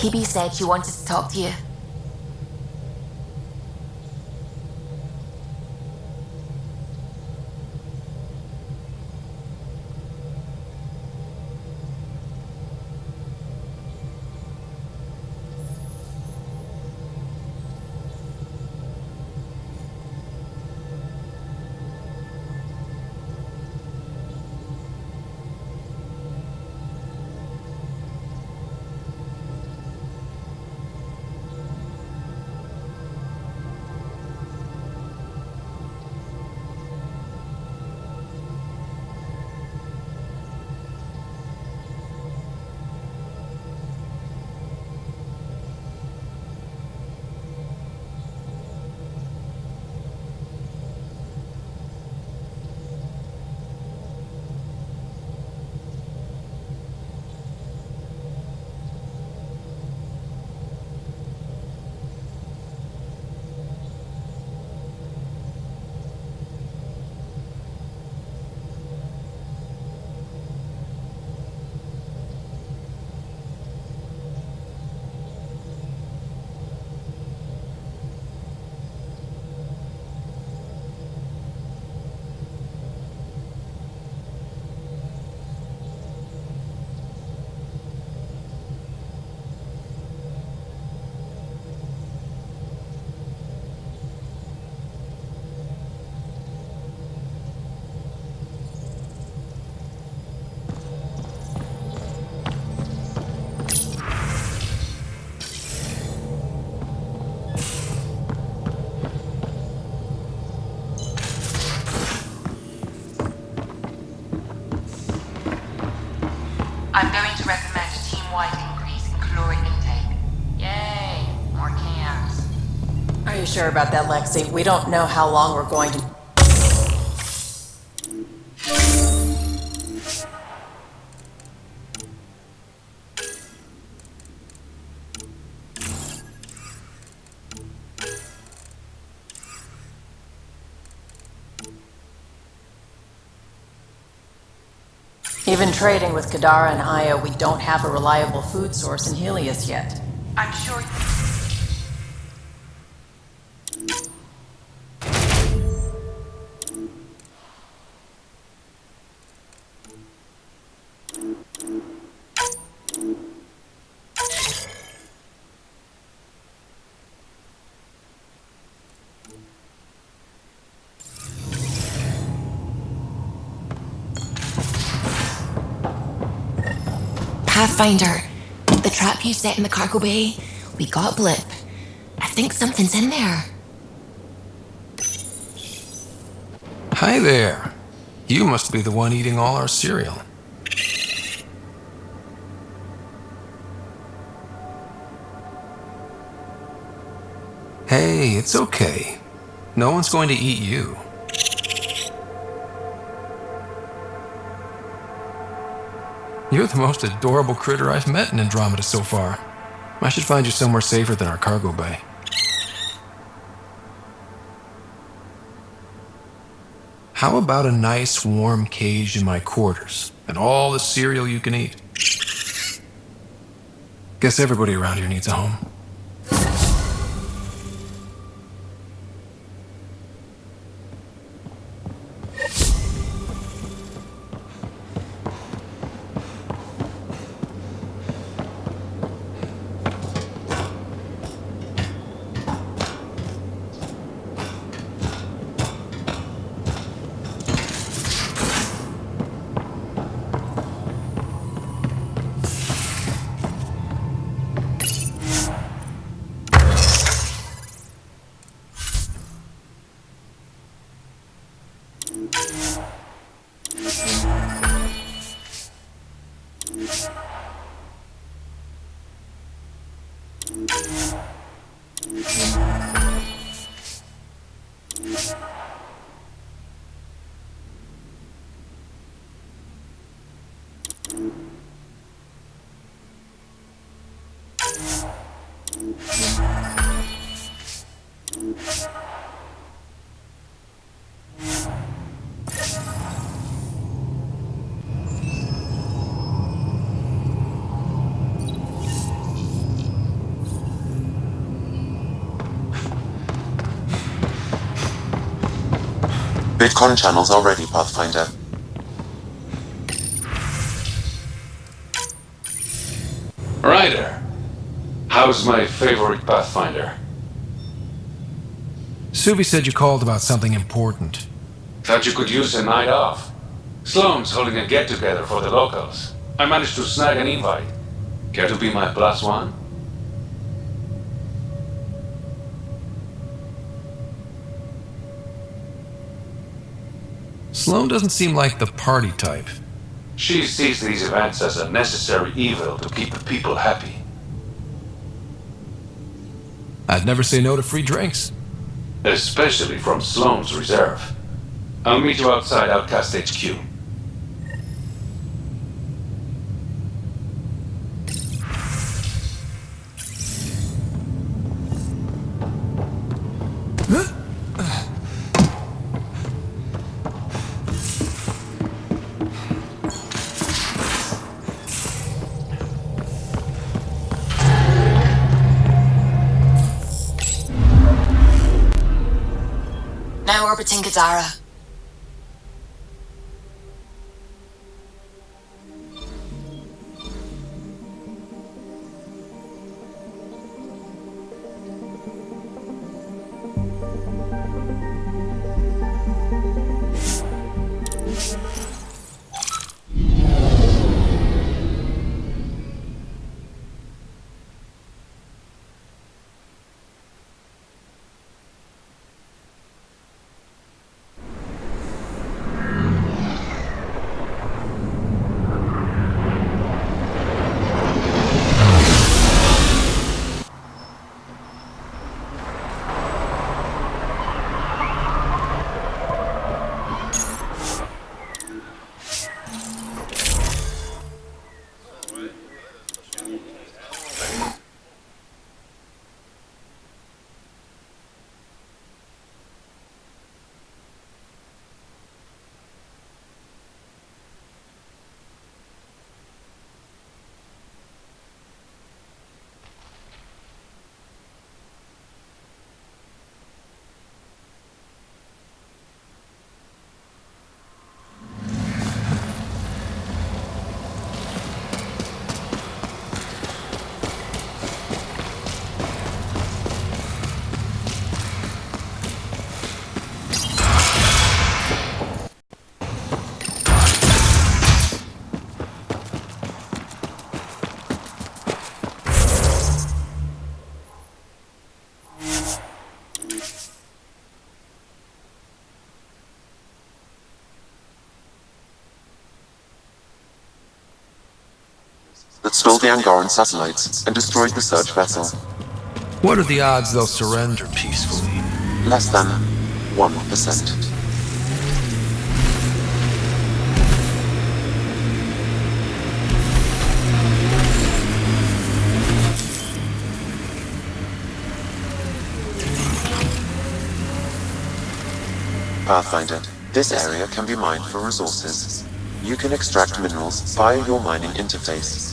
PB said she wanted to talk to you. I'm going to recommend a team-wide increase in caloric intake. Yay, more cans. Are you sure about that, Lexi? We don't know how long we're going to... Even trading with Kadara and Io, we don't have a reliable food source in Helios yet. I'm sure Pathfinder, the trap you set in the cargo bay, we got a blip. I think something's in there. Hi there. You must be the one eating all our cereal. Hey, it's okay. No one's going to eat you. You're the most adorable critter I've met in Andromeda so far. I should find you somewhere safer than our cargo bay. How about a nice warm cage in my quarters and all the cereal you can eat? Guess everybody around here needs a home. Bitcoin channels are ready, Pathfinder. Ryder, how's my favorite Pathfinder? Suvi said you called about something important. Thought you could use a night off. Sloane's holding a get-together for the locals. I managed to snag an invite. Care to be my +1? Sloane doesn't seem like the party type. She sees these events as a necessary evil to keep the people happy. I'd never say no to free drinks. Especially from Sloane's reserve. I'll meet you outside Outcast HQ. Now orbiting Gadara. That stole the Angaran satellites and destroyed the search vessel. What are the odds they'll surrender peacefully? Less than 1%. Pathfinder, this area can be mined for resources. You can extract minerals via your mining interface.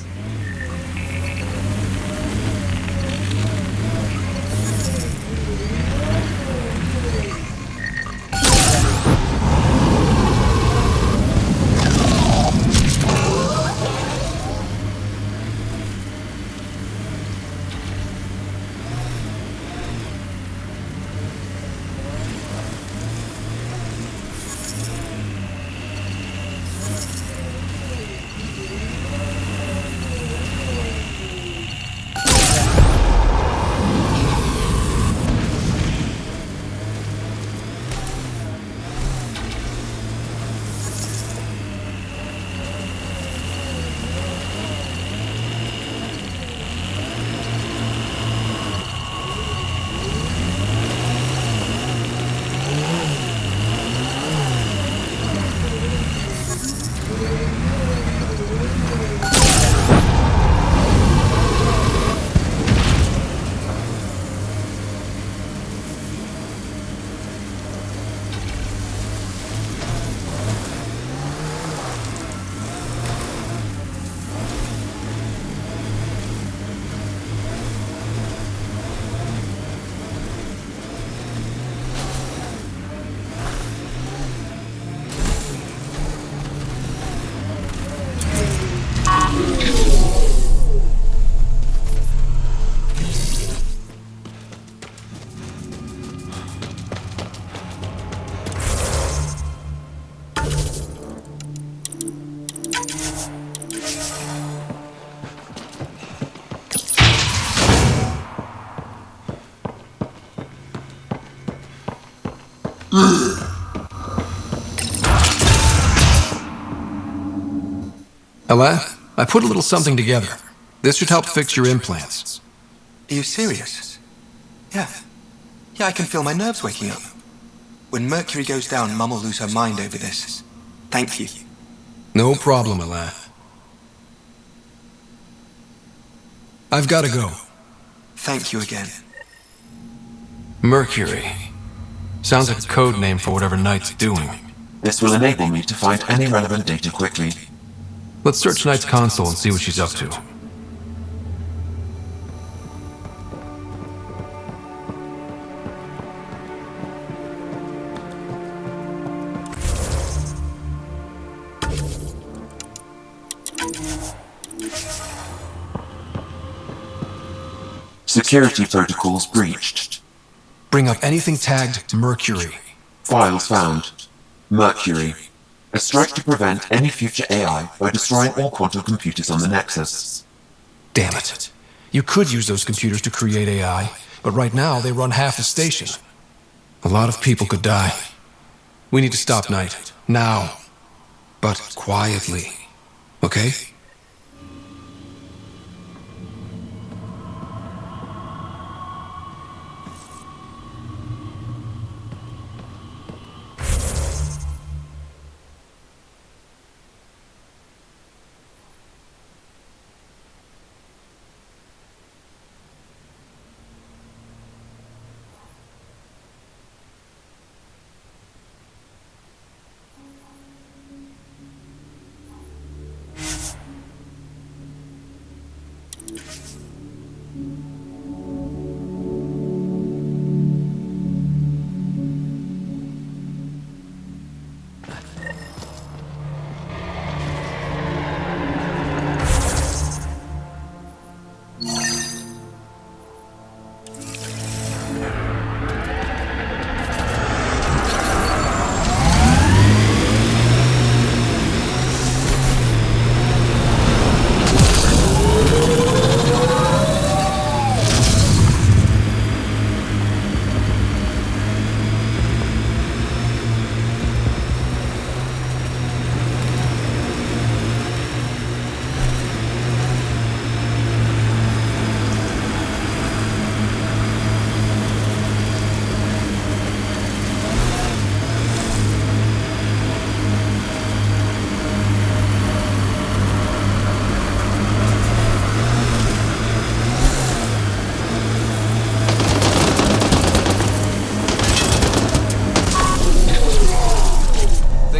Alain, I put a little something together. This should help fix your implants. Are you serious? Yeah. Yeah, I can feel my nerves waking up. When Mercury goes down, Mum will lose her mind over this. Thank you. No problem, Alain. I've got to go. Thank you again. Mercury. Sounds like a code name for whatever Knight's doing. This will enable me to find any relevant data quickly. Let's search Knight's console and see what she's up to. Security protocols breached. Bring up anything tagged Mercury. Files found. Mercury. A strike to prevent any future AI by destroying all quantum computers on the Nexus. Damn it. You could use those computers to create AI, but right now they run half the station. A lot of people could die. We need to stop Knight. Now. But quietly. Okay?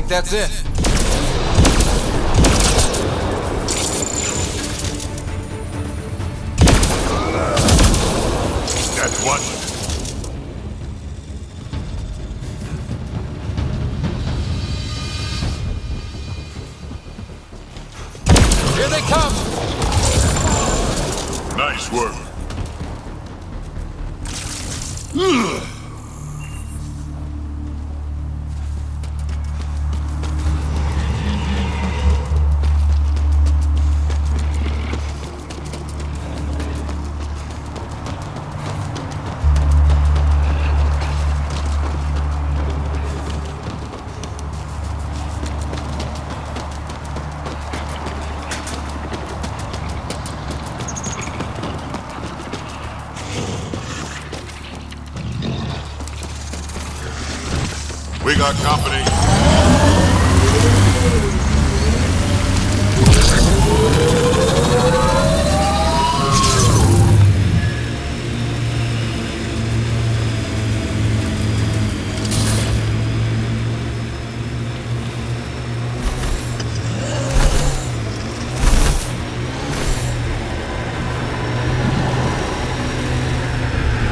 That's it. That's one. Here they come! Nice work. We got company.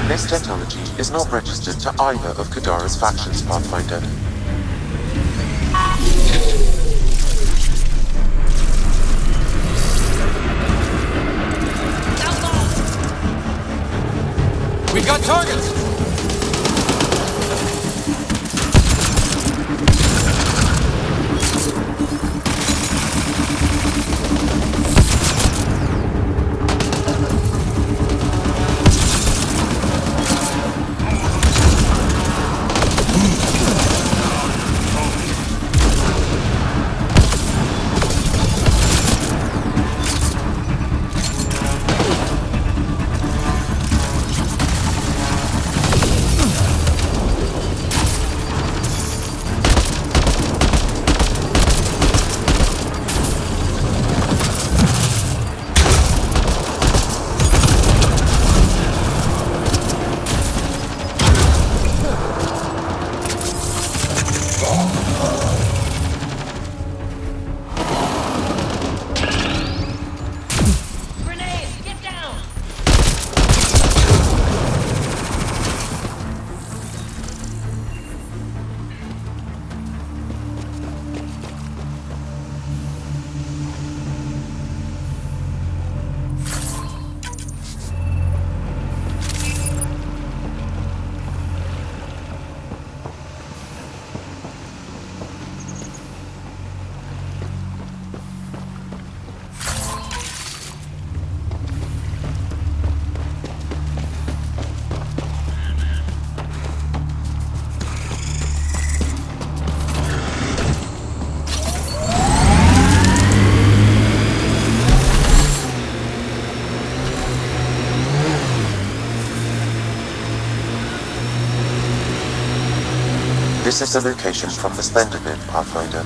This technology is not registered to either of Kadara's factions, Pathfinder. We've got targets! This is the location from the Splendor map, Pathfinder.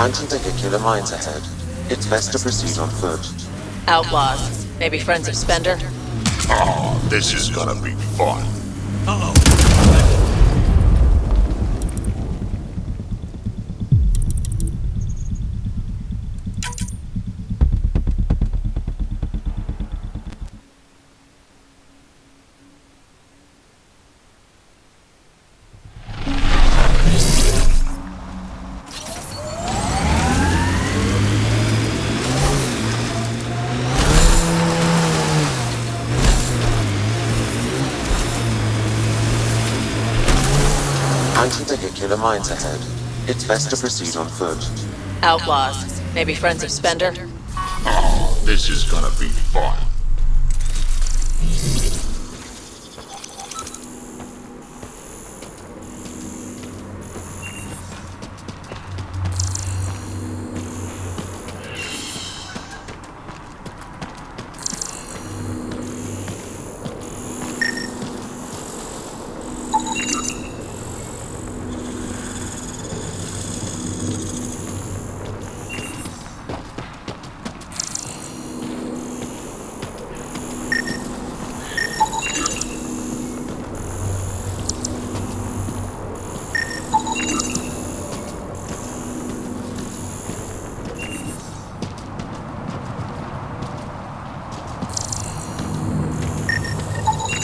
Anti-vehicular mines ahead. It's best to proceed on foot. Outlaws. Maybe friends of Spender? Oh, this is gonna be fun. Anti-vehicular mines ahead. It's best to proceed on foot. Outlaws. Maybe friends of Spender? Oh, this is gonna be fun.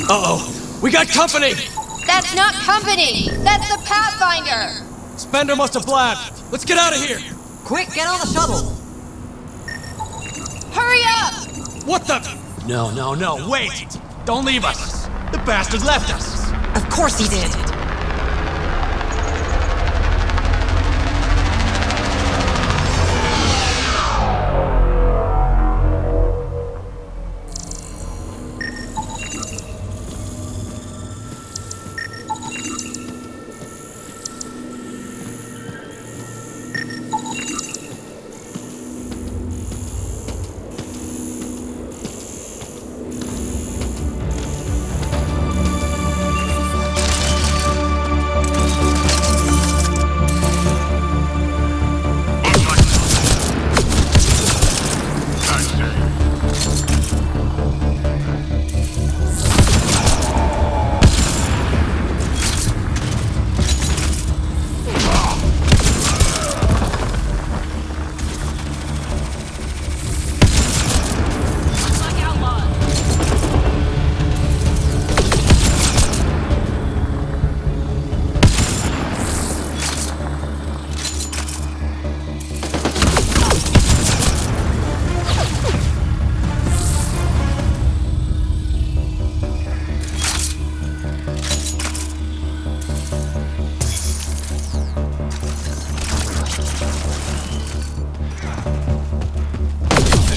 Uh-oh! We got company! That's not company! That's the Pathfinder! Spender must have blabbed. Let's get out of here! Quick, get on the shuttle! Hurry up! What the? No, wait! Don't leave us! The bastard left us! Of course he did!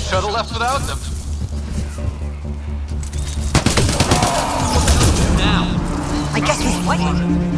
Shuttle left without them. Now, I guess we're fighting.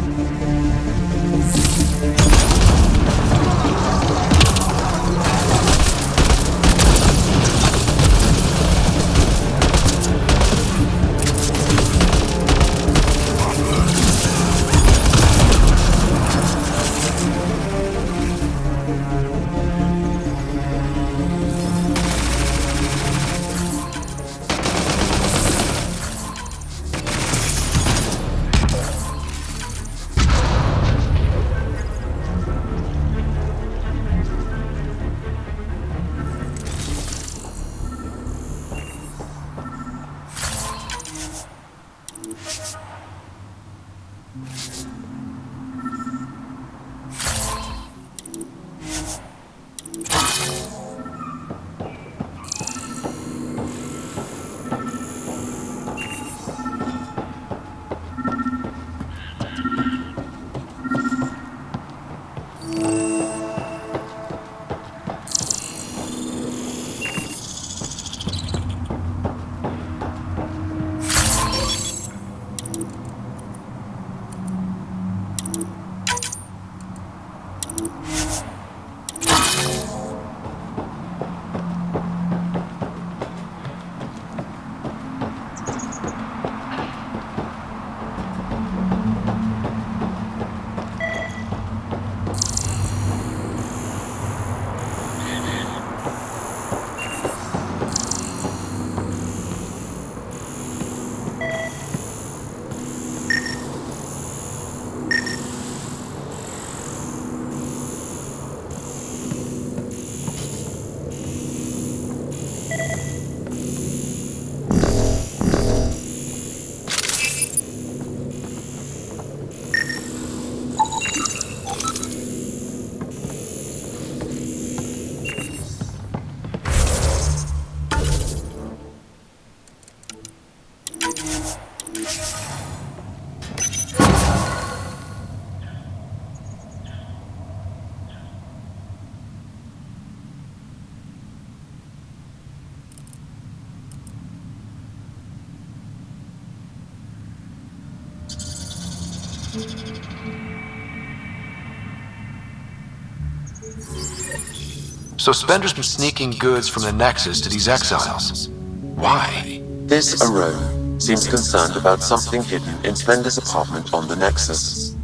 So Spender's been sneaking goods from the Nexus to these exiles. Why? This Arone seems concerned about something hidden in Spender's apartment on the Nexus.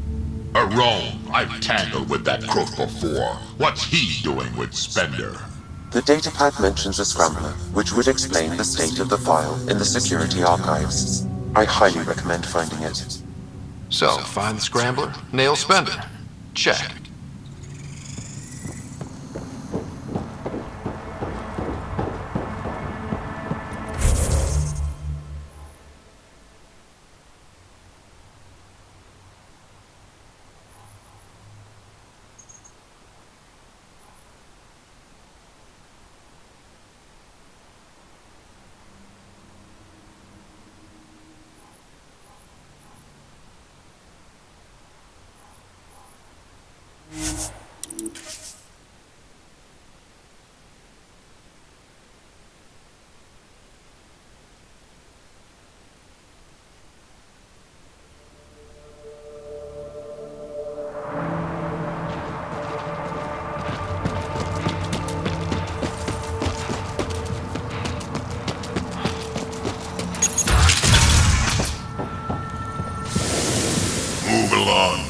Arone, I've tangled with that crook before. What's he doing with Spender? The datapad mentions a scrambler, which would explain the state of the file in the security archives. I highly recommend finding it. So, find the scrambler, nail Spender. Check. Move along.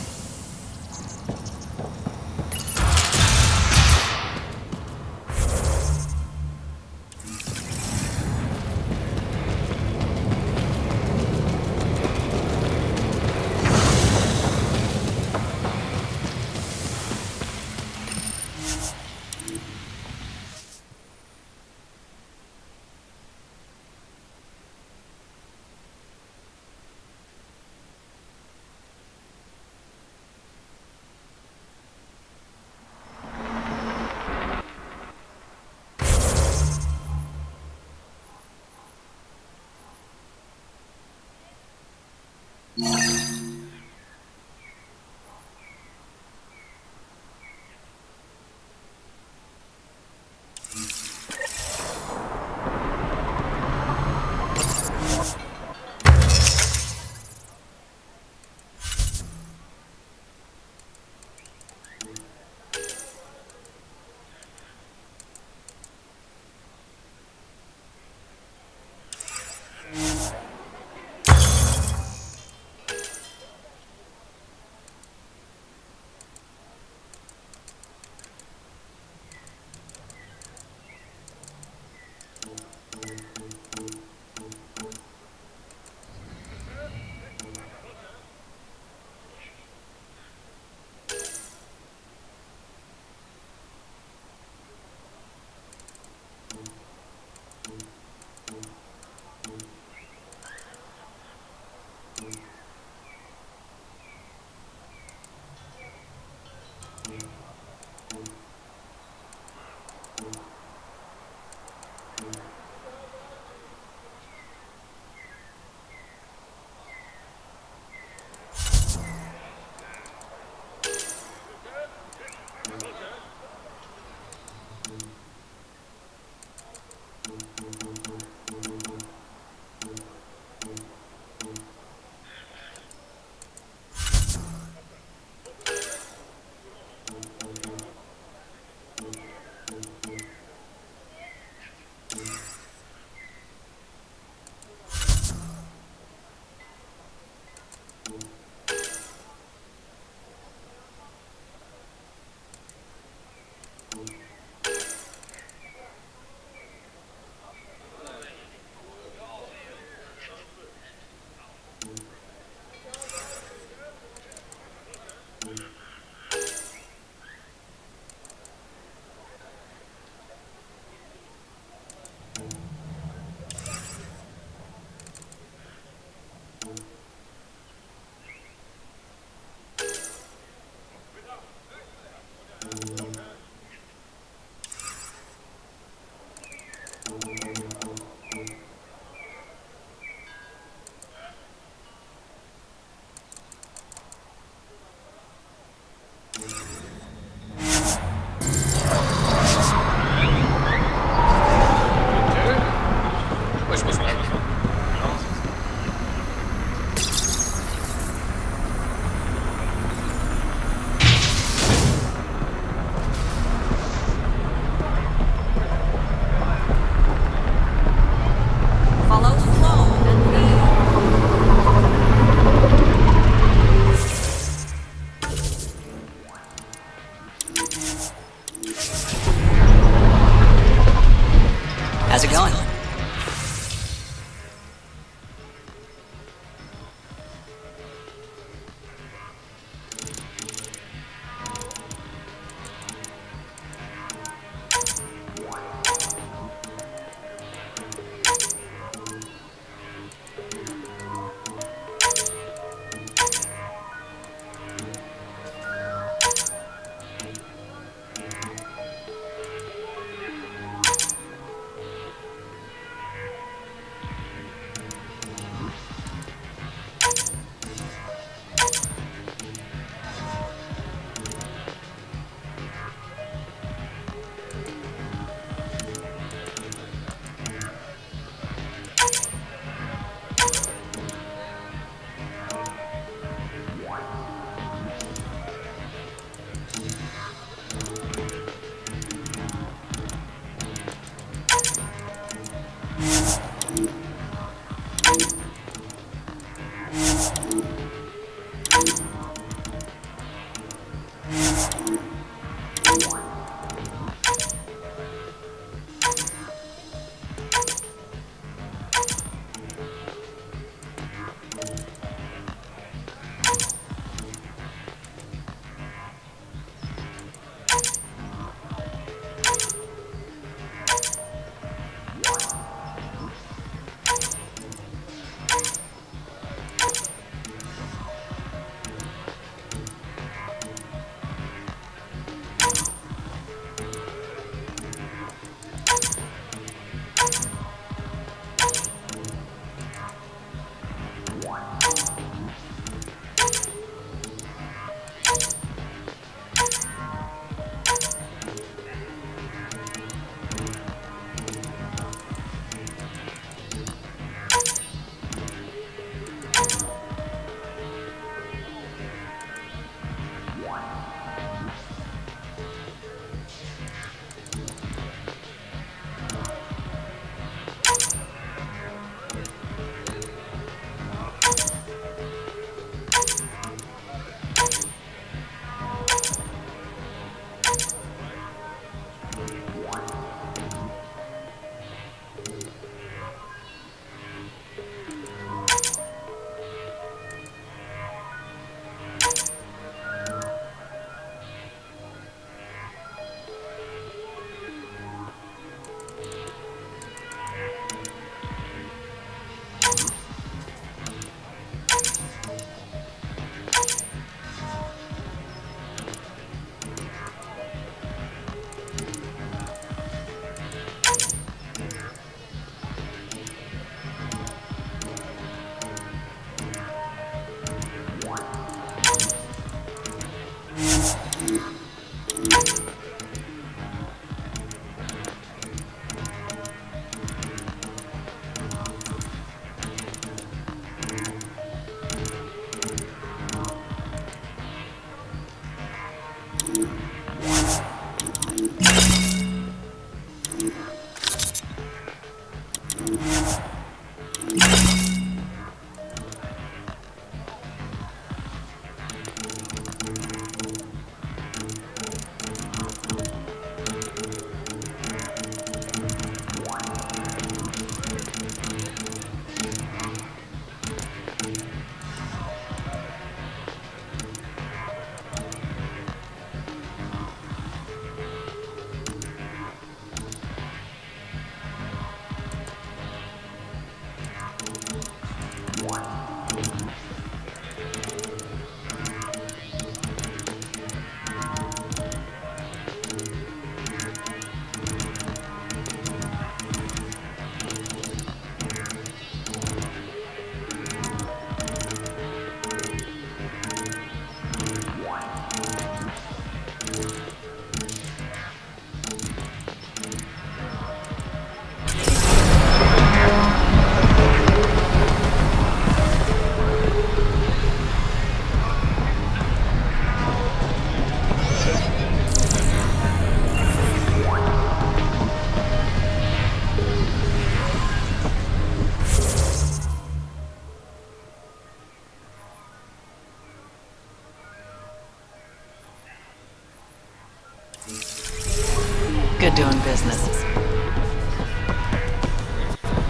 Good doing business.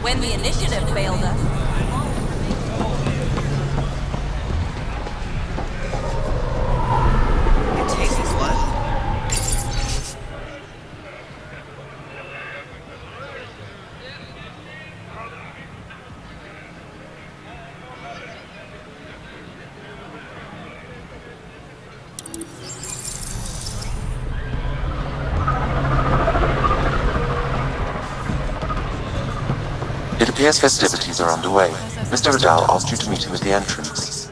When the initiative failed us. It tastes blood. It appears festivities are underway. Mr. Vidal asked you to meet him at the entrance.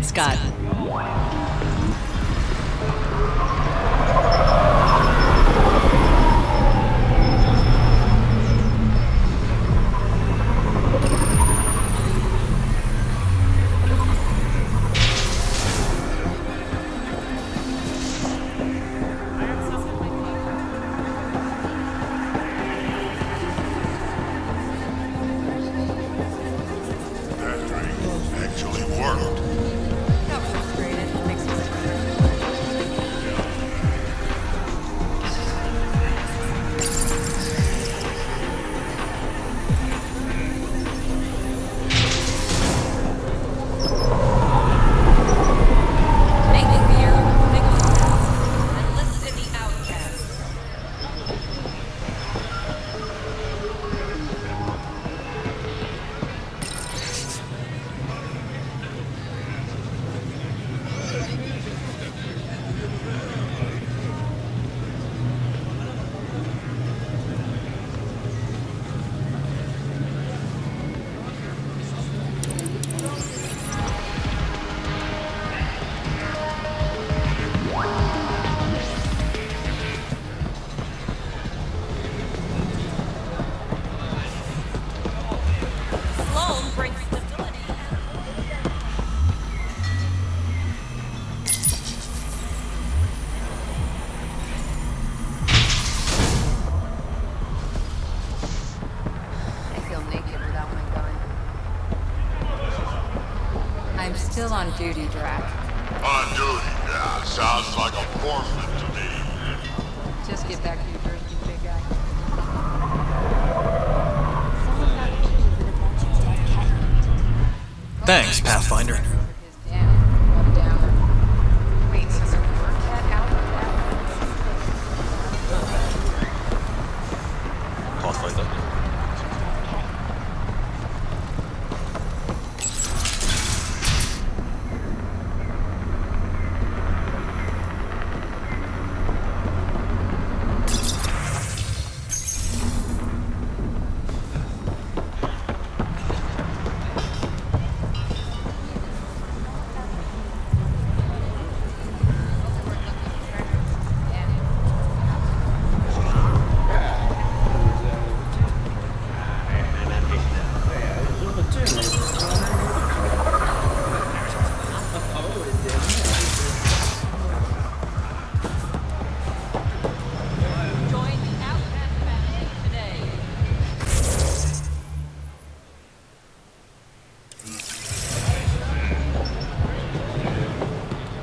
Scott. Actually worked. I'm still on duty, Drac. On duty, yeah. Sounds like a foreman to me. Just get back to your Jersey, big guy. Thanks, Pathfinder. Wait, so the work cat out of that? Pathfinder.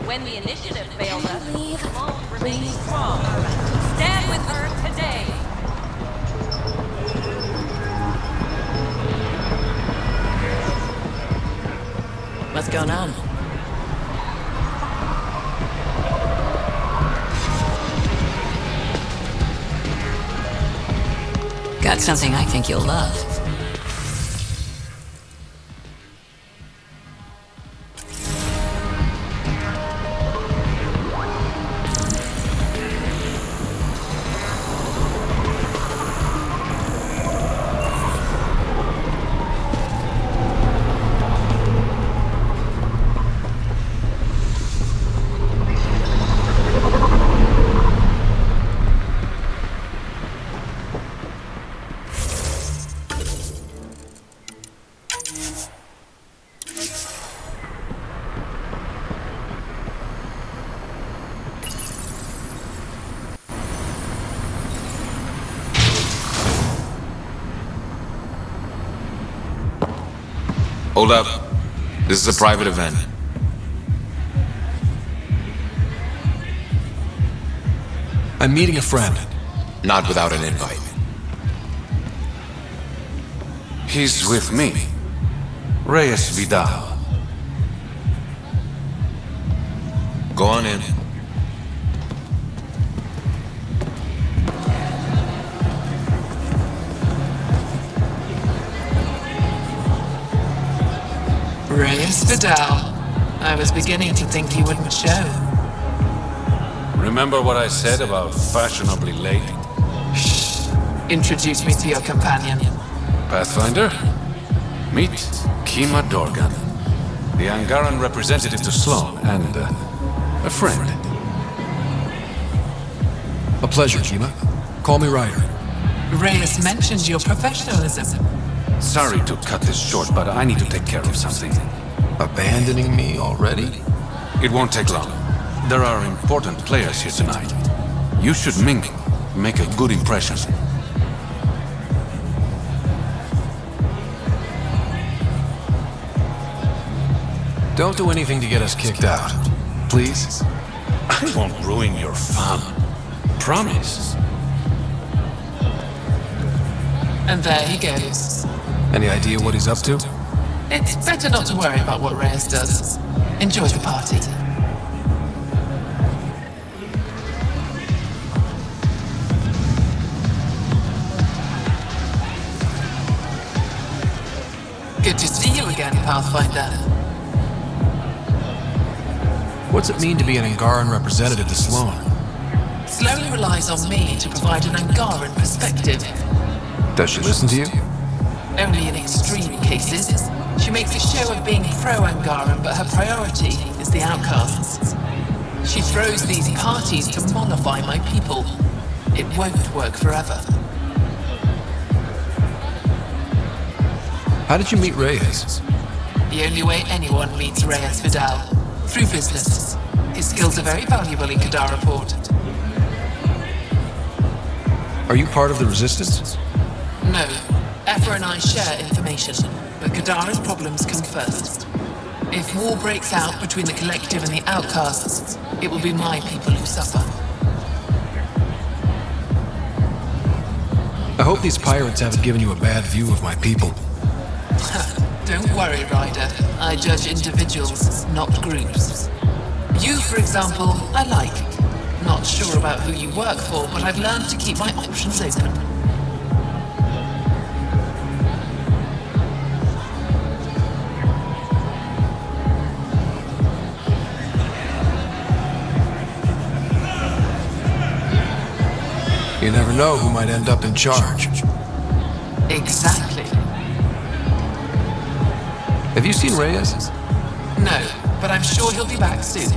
When the initiative failed us, Sloan remains strong. Stand with her today. What's going on? Got something I think you'll love. Hold up. This is a private event. I'm meeting a friend. Not without an invite. He's with me. Reyes Vidal. Go on in. Reyes Vidal. I was beginning to think you wouldn't show. Remember what I said about fashionably late? Shh. Introduce me to your companion. Pathfinder? Meet Kima Dorgan, the Angaran representative to Sloan, and a friend. A pleasure, Kima. Call me Ryder. Reyes mentioned your professionalism. Sorry to cut this short, but I need to take care of something. Abandoning me already? It won't take long. There are important players here tonight. You should mingle, make a good impression. Don't do anything to get us kicked out. Please? I won't ruin your fun. Promise. And there he goes. Any idea what he's up to? It's better not to worry about what Reyes does. Enjoy the party. Good to see you again, Pathfinder. What's it mean to be an Angaran representative to Sloan? Sloan relies on me to provide an Angaran perspective. Does she listen to you? Only in extreme cases. She makes a show of being pro-Angaran, but her priority is the outcasts. She throws these parties to mollify my people. It won't work forever. How did you meet Reyes? The only way anyone meets Reyes Vidal. Through business. His skills are very valuable in Kadara Port. Are you part of the Resistance? No. Effa and I share information, but Kadara's problems come first. If war breaks out between the Collective and the Outcasts, it will be my people who suffer. I hope these pirates haven't given you a bad view of my people. Don't worry, Ryder. I judge individuals, not groups. You, for example, I like. Not sure about who you work for, but I've learned to keep my options open. You never know who might end up in charge. Exactly. Have you seen Reyes? No, but I'm sure he'll be back soon.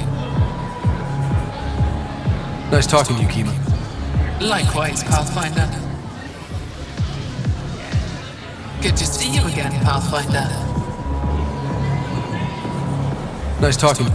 Nice talking to you, Kima. Likewise, Pathfinder. Good to see you again, Pathfinder. Nice talking.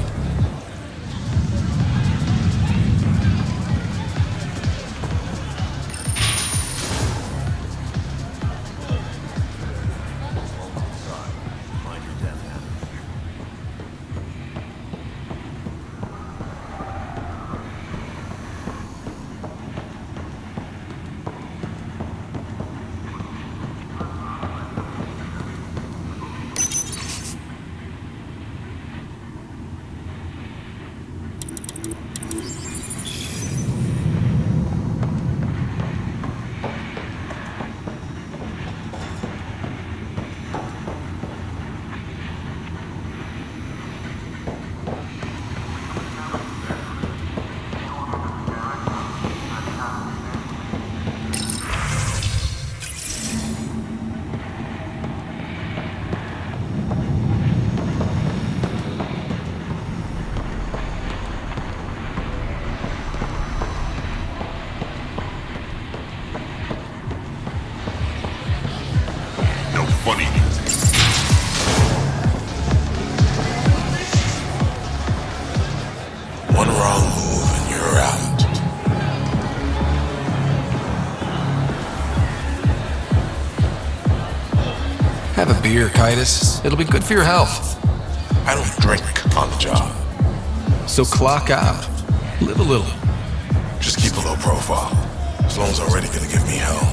Here, Kitus. It'll be good for your health. I don't drink on the job. So clock out. Live a little. Just keep a low profile. Sloane's already gonna give me hell.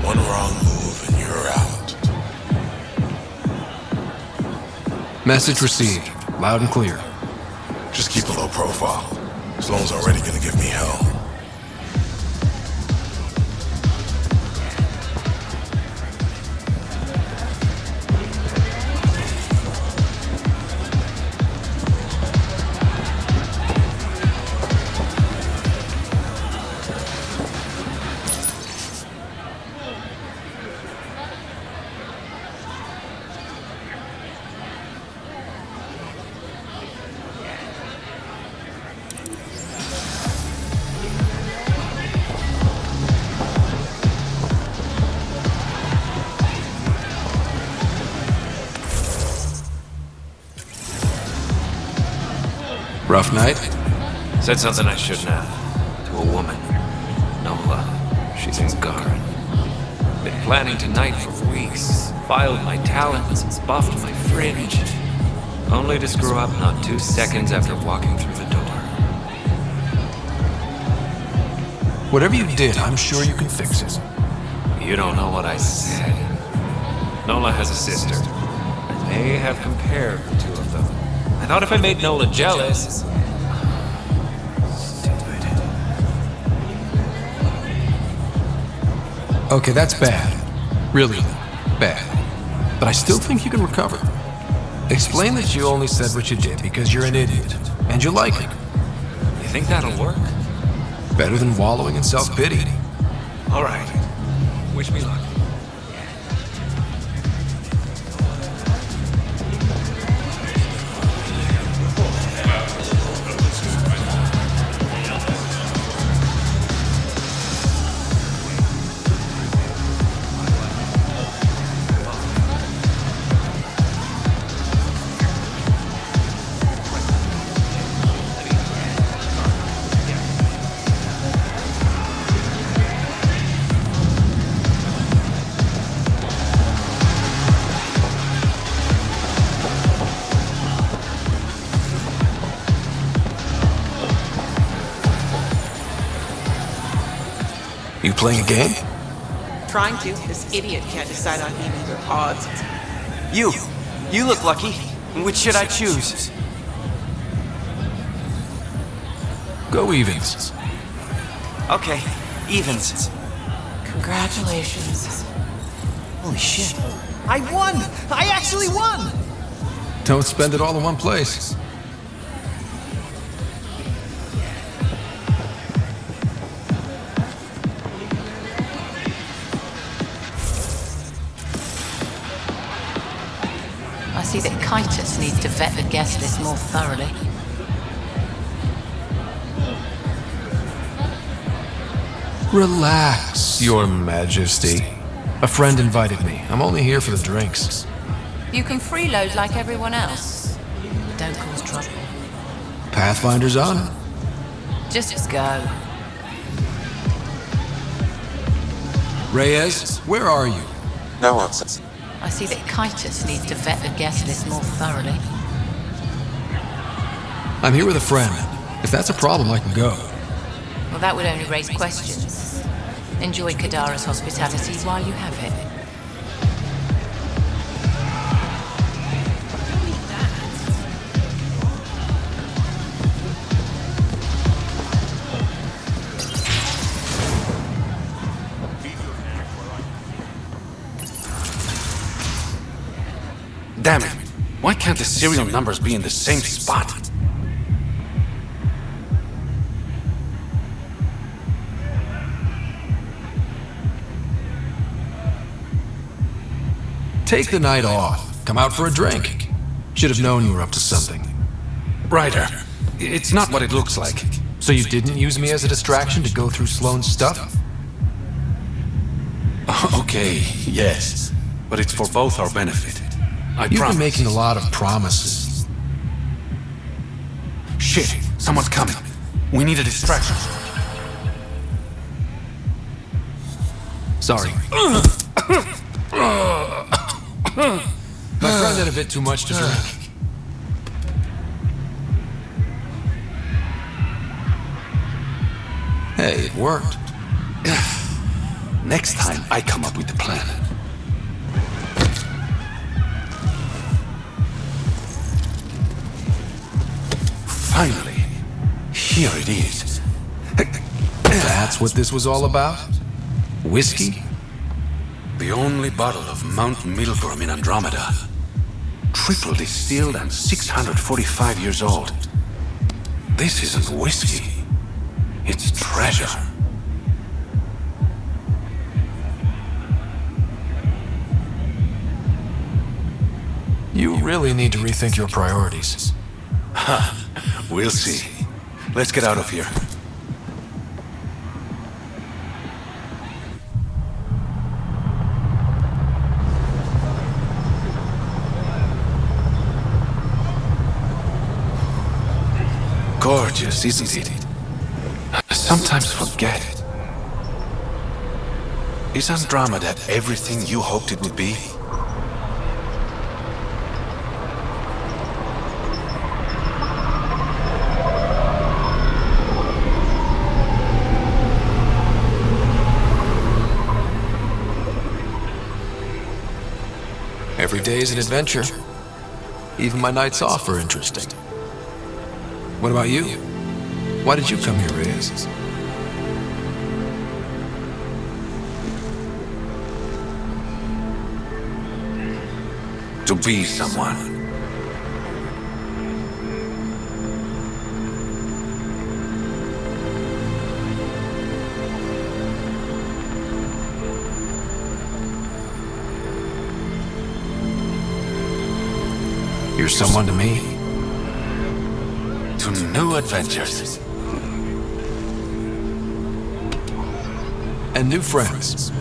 One wrong move and you're out. Message received. Loud and clear. Just keep a low profile. Sloane's already gonna give me hell. Rough night? Said something I shouldn't have. To a woman. Nola. She's in Garen. Been planning tonight for weeks. Filed my talents, buffed my fringe. Only to screw up not 2 seconds after walking through the door. Whatever you did, I'm sure you can fix it. You don't know what I said. Nola has a sister. I may have compared the two of them. I thought if I made Nola jealous... Okay, that's bad. Really bad. But I still think you can recover. Explain that you only said what you did because you're an idiot, and you like it. You think that'll work? Better than wallowing in self-pity. All right. Wish me luck. You playing a game? Trying to. This idiot can't decide on evens or odds. You look lucky. Which should I choose? Go evens. Okay, evens. Congratulations. Holy shit. I won! I actually won! Don't spend it all in one place. I see that Kitus needs to vet the guest list more thoroughly. Relax, Your Majesty. A friend invited me. I'm only here for the drinks. You can freeload like everyone else. Don't cause trouble. Pathfinder's honor. Just go. Reyes, where are you? No answer. I see that Kitus needs to vet the guest list more thoroughly. I'm here with a friend. If that's a problem, I can go. Well, that would only raise questions. Enjoy Kadara's hospitality while you have it. Damn it. Why can't the serial numbers be in the same spot? Take the night off. Come out for a drink. Should have known you were up to something. Ryder, it's not what it looks like. So you didn't use me as a distraction to go through Sloane's stuff? Okay, yes. But it's for both our benefit. You've been making a lot of promises. Shit, someone's coming. We need a distraction. Sorry. My friend had a bit too much to drink. Hey, it worked. Next time, I come up with the plan. Finally, here it is. That's what this was all about? Whiskey? The only bottle of Mount Milgrom in Andromeda. Triple distilled and 645 years old. This isn't whiskey. It's treasure. You really need to rethink your priorities. Huh. We'll see. Let's get out of here. Gorgeous, isn't it? I sometimes forget it. Is Andromeda everything you hoped it would be? Every day is an adventure. Even my nights off are interesting. What about you? Why did you come here, Reyes? To be someone. You're someone to me. To new adventures. And new friends.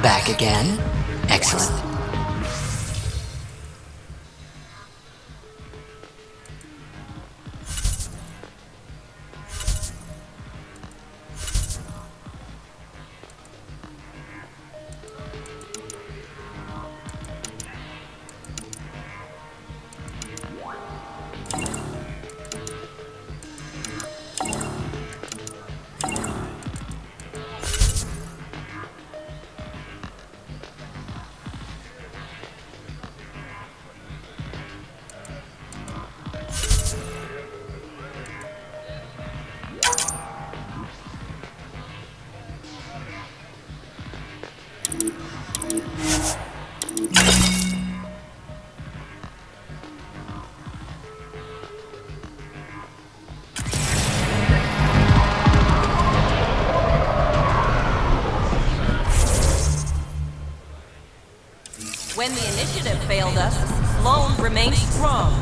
back again. Excellent. When the initiative failed us, Sloan remained strong.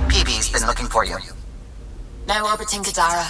PB's been looking for you. Now orbiting Gadara.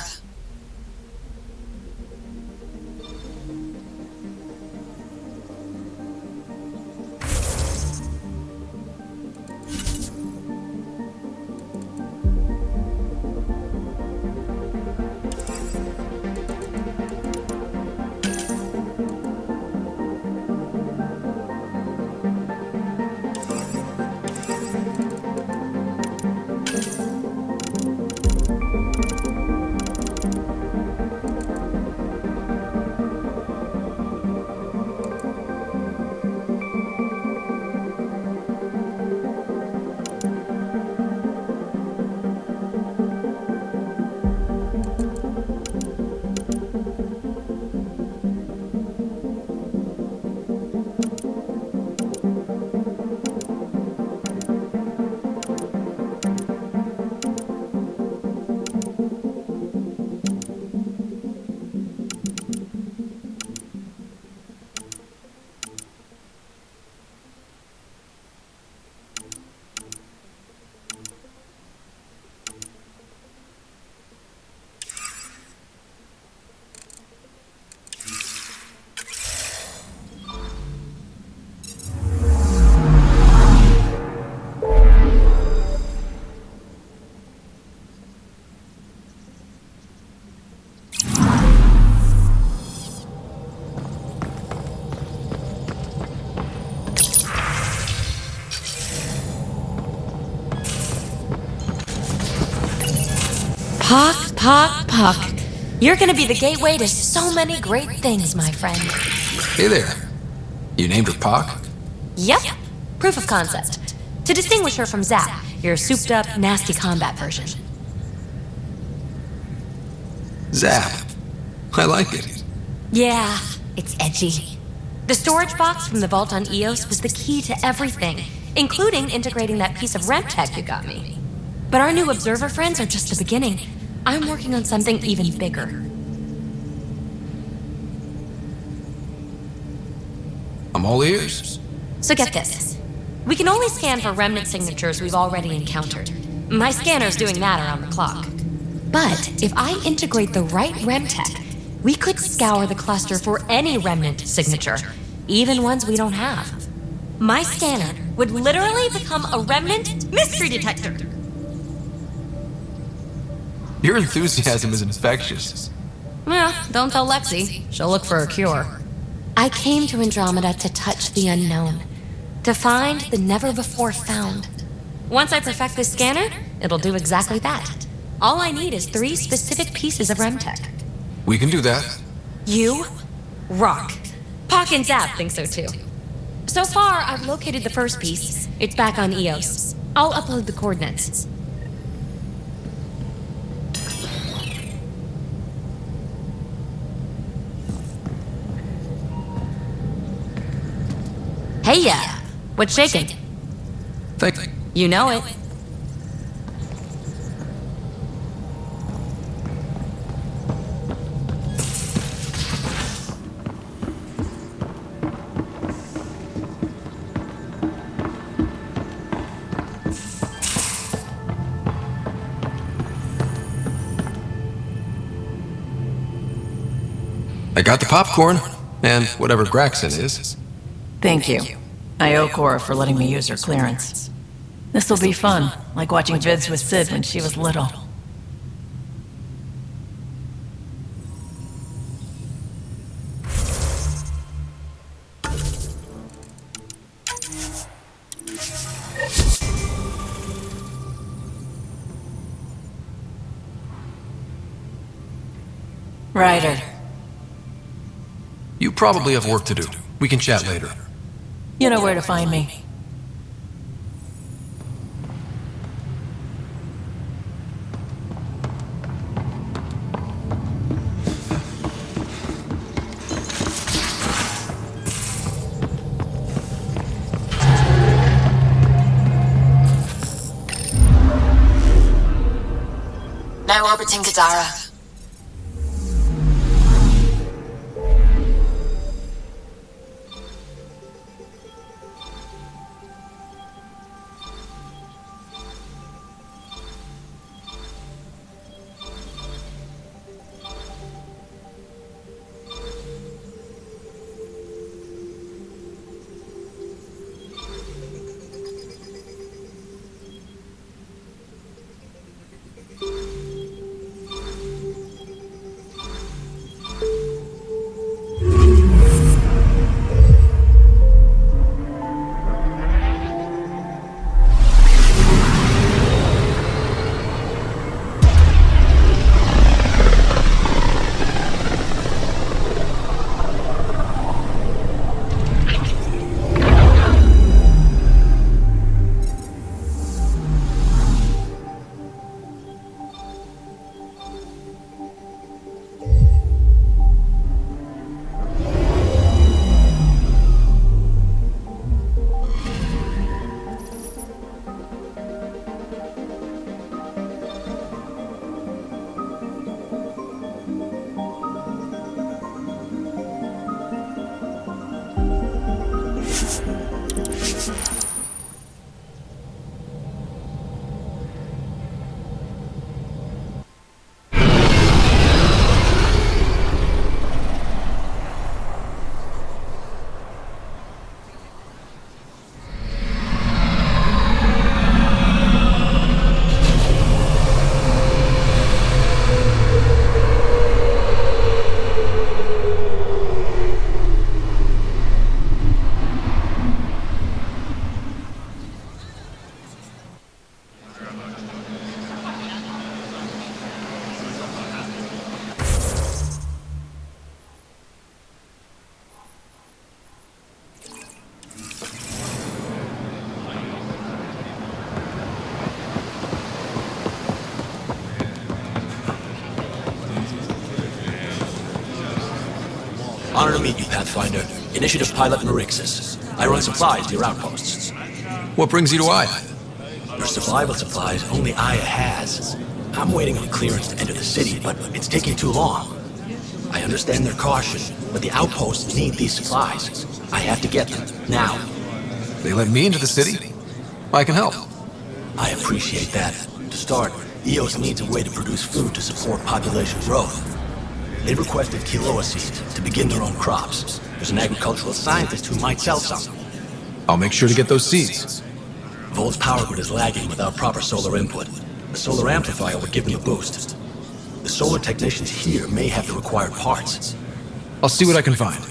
Puck. You're gonna be the gateway to so many great things, my friend. Hey there. You named her Pock? Yep. Proof of concept. To distinguish her from Zap, your souped-up, nasty combat version. Zap. I like it. Yeah, it's edgy. The storage box from the vault on Eos was the key to everything, including integrating that piece of REM tech you got me. But our new observer friends are just the beginning. I'm working on something even bigger. I'm all ears. So get this. We can only scan for remnant signatures we've already encountered. My scanner's doing that around the clock. But if I integrate the right REM tech, we could scour the cluster for any remnant signature, even ones we don't have. My scanner would literally become a remnant mystery detector. Your enthusiasm is infectious. Yeah, don't tell Lexi. She'll look for a cure. I came to Andromeda to touch the unknown, to find the never-before-found. Once I perfect this scanner, it'll do exactly that. All I need is 3 specific pieces of REM tech. We can do that. You rock. Pock and Zap think so too. So far, I've located the first piece. It's back on EOS. I'll upload the coordinates. Hey ya! What's shaking? You know it. I got the popcorn, and whatever Graxon is. Thank you. I owe Cora for letting me use her clearance. This'll be fun, like watching vids with Sid when she was little. Ryder. You probably have work to do. We can chat later. You know where to find me. Now orbiting Kadara. Honor to meet you, Pathfinder. Initiative Pilot Marixus. I run supplies to your outposts. What brings you to Aya? For survival supplies, only Aya has. I'm waiting on clearance to enter the city, but it's taking too long. I understand their caution, but the outposts need these supplies. I have to get them, now. They let me into the city? I can help. I appreciate that. To start, EOS needs a way to produce food to support population growth. They requested Kiloa seeds to begin their own crops. There's an agricultural scientist who might sell some. I'll make sure to get those seeds. Volt's power grid is lagging without proper solar input. The solar amplifier would give them a boost. The solar technicians here may have the required parts. I'll see what I can find.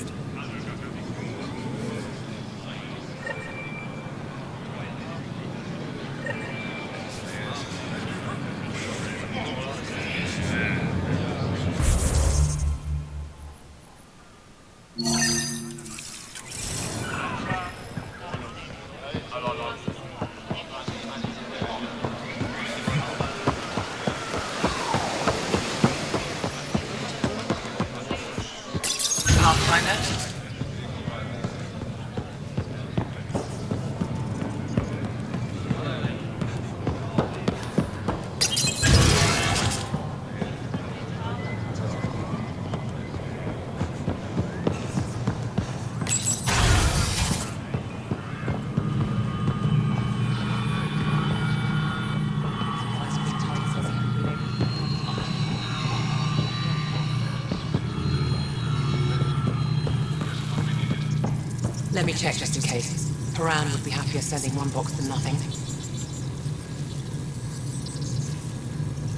Let me check just in case. Paran would be happier sending one box than nothing.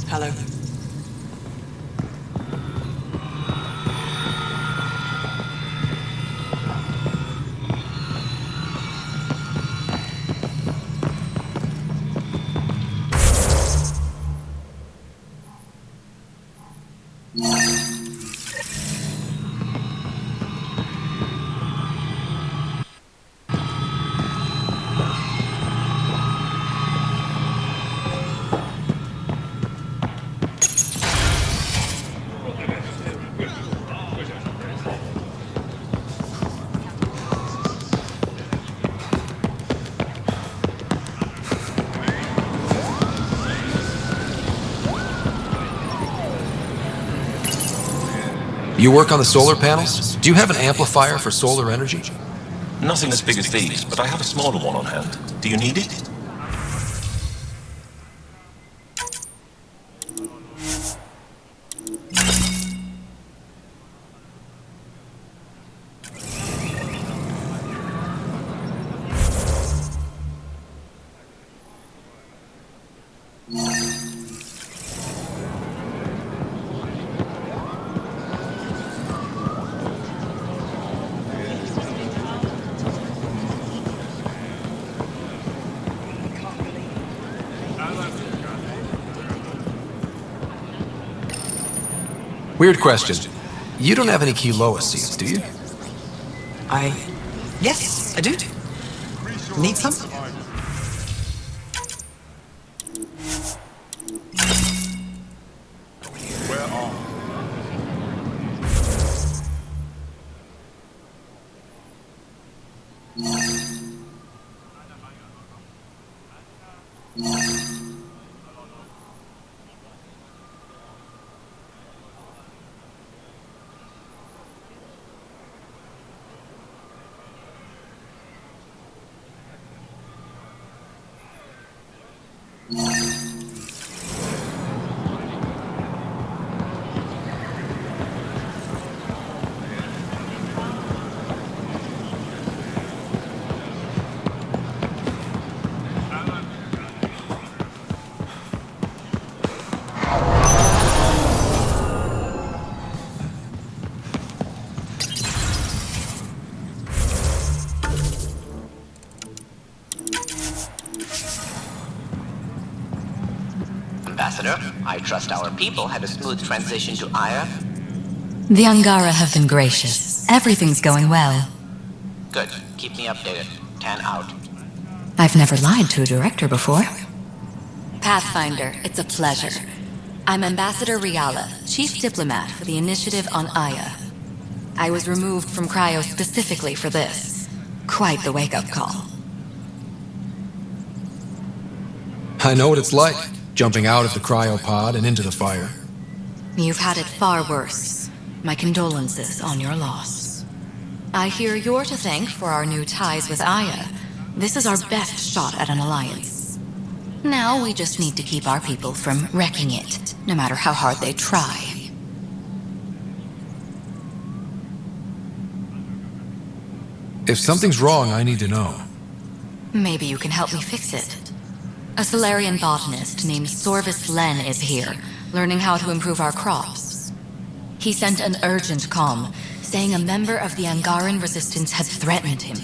Hello? You work on the solar panels? Do you have an amplifier for solar energy? Nothing as big as these, but I have a smaller one on hand. Do you need it? Weird question. You don't have any Kiloa seeds, do you? Yes, I do. Need some? Ambassador, I trust our people had a smooth transition to Aya. The Angara have been gracious. Everything's going well. Good. Keep me updated. 10 out. I've never lied to a director before. Pathfinder, it's a pleasure. I'm Ambassador Riala, Chief Diplomat for the Initiative on Aya. I was removed from Cryo specifically for this. Quite the wake-up call. I know what it's like, jumping out of the cryopod and into the fire. You've had it far worse. My condolences on your loss. I hear you're to thank for our new ties with Aya. This is our best shot at an alliance. Now we just need to keep our people from wrecking it, no matter how hard they try. If something's wrong, I need to know. Maybe you can help me fix it. A Solarian botanist named Sorvis Len is here, learning how to improve our crops. He sent an urgent comm, saying a member of the Angaran resistance had threatened him.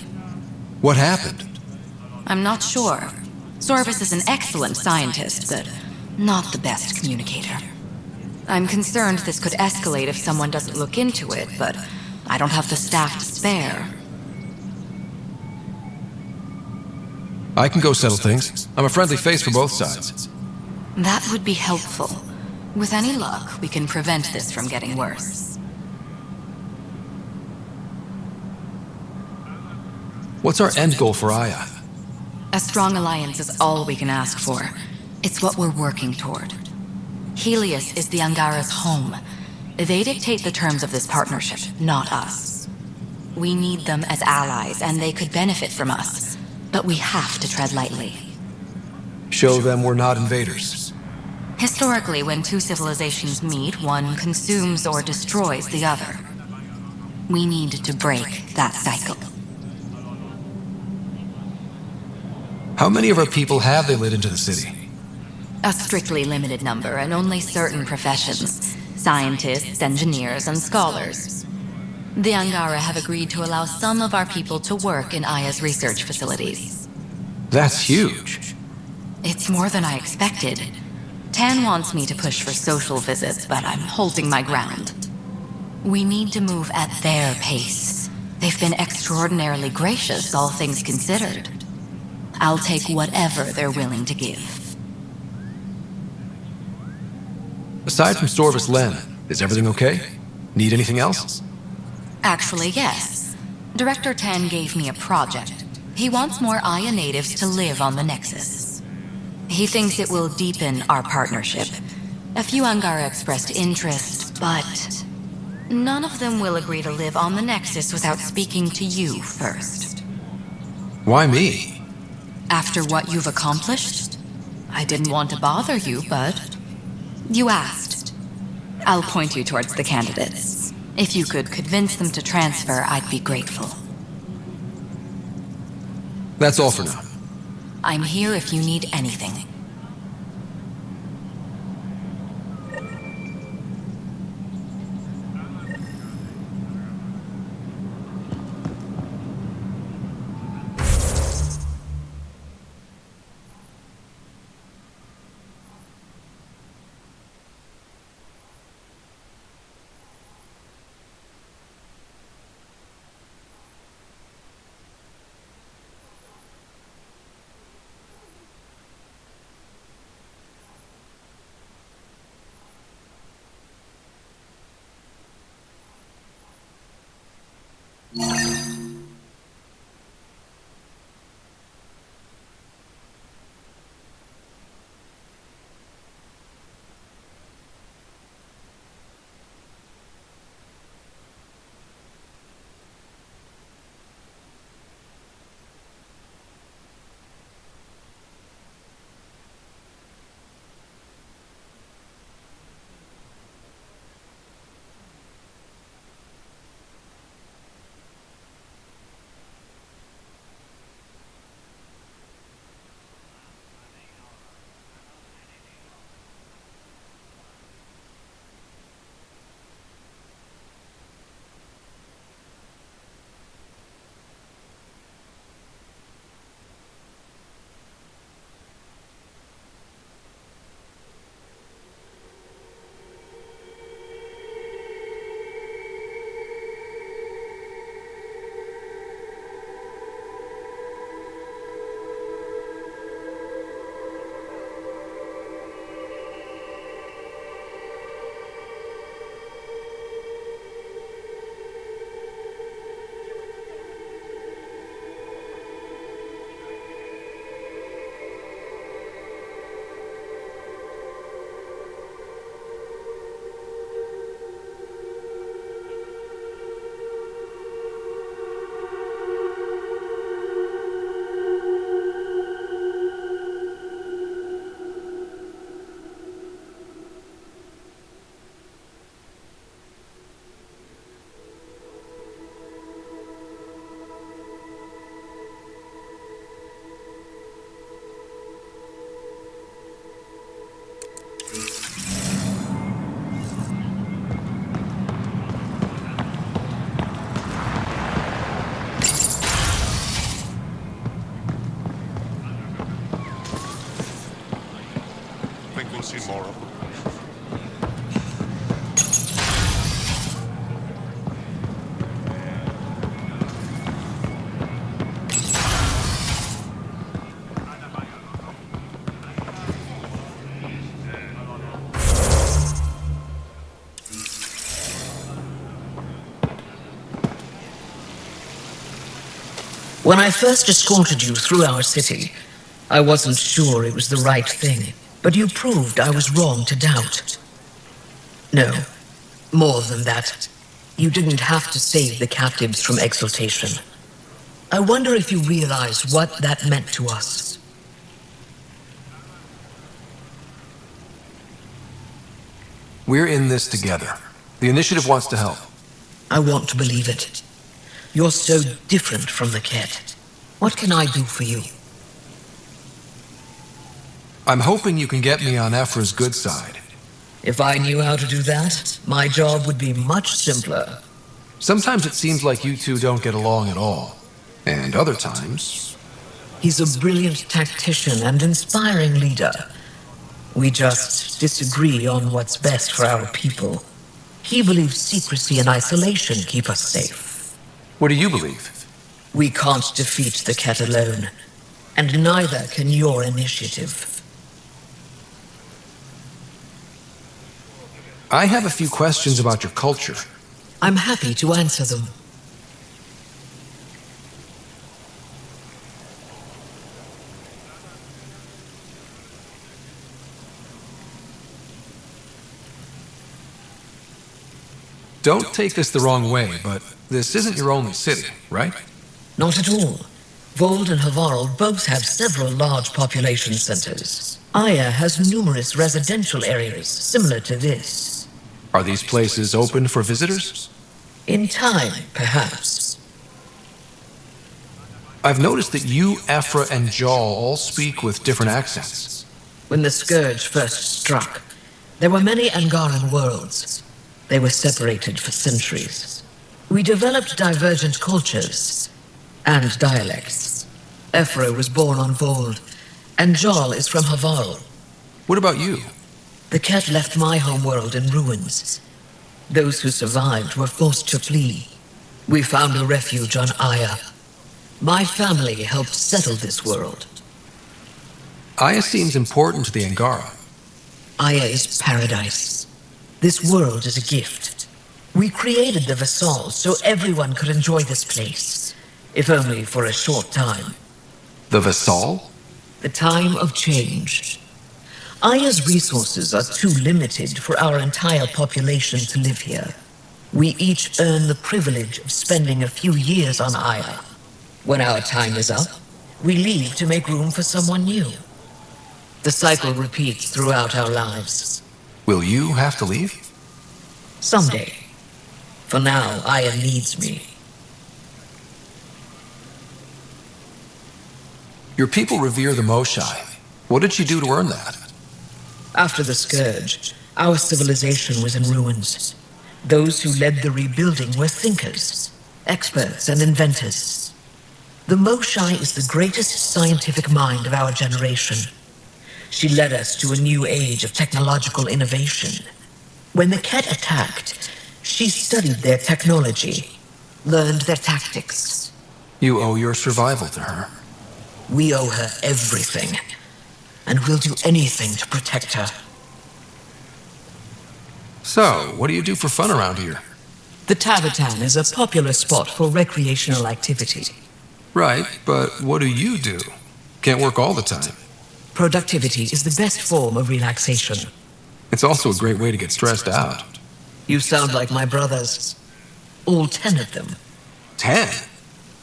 What happened? I'm not sure. Sorvis is an excellent scientist, but not the best communicator. I'm concerned this could escalate if someone doesn't look into it, but I don't have the staff to spare. I can go settle things. I'm a friendly face for both sides. That would be helpful. With any luck, we can prevent this from getting worse. What's our end goal for Aya? A strong alliance is all we can ask for. It's what we're working toward. Helios is the Angara's home. They dictate the terms of this partnership, not us. We need them as allies, and they could benefit from us. But we have to tread lightly. Show them we're not invaders. Historically, when two civilizations meet, one consumes or destroys the other. We need to break that cycle. How many of our people have they let into the city? A strictly limited number, and only certain professions. Scientists, engineers, and scholars. The Angara have agreed to allow some of our people to work in Aya's research facilities. That's huge. It's more than I expected. Tan wants me to push for social visits, but I'm holding my ground. We need to move at their pace. They've been extraordinarily gracious, all things considered. I'll take whatever they're willing to give. Aside from Storvis Len, is everything okay? Need anything else? Actually, yes. Director Tan gave me a project. He wants more Aya natives to live on the Nexus. He thinks it will deepen our partnership. A few Angara expressed interest, but none of them will agree to live on the Nexus without speaking to you first. Why me? After what you've accomplished? I didn't want to bother you, but you asked. I'll point you towards the candidates. If you could convince them to transfer, I'd be grateful. That's all for now. I'm here if you need anything. See more of them. When I first escorted you through our city, I wasn't sure it was the right thing. But you proved I was wrong to doubt. No, more than that. You didn't have to save the captives from exaltation. I wonder if you realize what that meant to us. We're in this together. The initiative wants to help. I want to believe it. You're so different from the Ket. What can I do for you? I'm hoping you can get me on Ephra's good side. If I knew how to do that, my job would be much simpler. Sometimes it seems like you two don't get along at all. And other times... He's a brilliant tactician and inspiring leader. We just disagree on what's best for our people. He believes secrecy and isolation keep us safe. What do you believe? We can't defeat the Ket alone, and neither can your initiative. I have a few questions about your culture. I'm happy to answer them. Don't take this the wrong way, but this isn't your only city, right? Not at all. Vold and Havarl both have several large population centers. Aya has numerous residential areas similar to this. Are these places open for visitors? In time, perhaps. I've noticed that you, Ephra, and Jal all speak with different accents. When the Scourge first struck, there were many Angaran worlds. They were separated for centuries. We developed divergent cultures and dialects. Ephra was born on Vold, and Jal is from Havarl. What about you? The Ket left my homeworld in ruins. Those who survived were forced to flee. We found a refuge on Aya. My family helped settle this world. Aya seems important to the Angara. Aya is paradise. This world is a gift. We created the Vassal so everyone could enjoy this place, if only for a short time. The Vassal? The time of change. Aya's resources are too limited for our entire population to live here. We each earn the privilege of spending a few years on Aya. When our time is up, we leave to make room for someone new. The cycle repeats throughout our lives. Will you have to leave? Someday. For now, Aya needs me. Your people revere the Moshai. What did she do to earn that? After the Scourge, our civilization was in ruins. Those who led the rebuilding were thinkers, experts, and inventors. The Moshai is the greatest scientific mind of our generation. She led us to a new age of technological innovation. When the Ket attacked, she studied their technology, learned their tactics. You owe your survival to her. We owe her everything, and we'll do anything to protect her. So, what do you do for fun around here? The Tavatan is a popular spot for recreational activity. Right, but what do you do? Can't work all the time. Productivity is the best form of relaxation. It's also a great way to get stressed out. You sound like my brothers. All 10 of them. 10?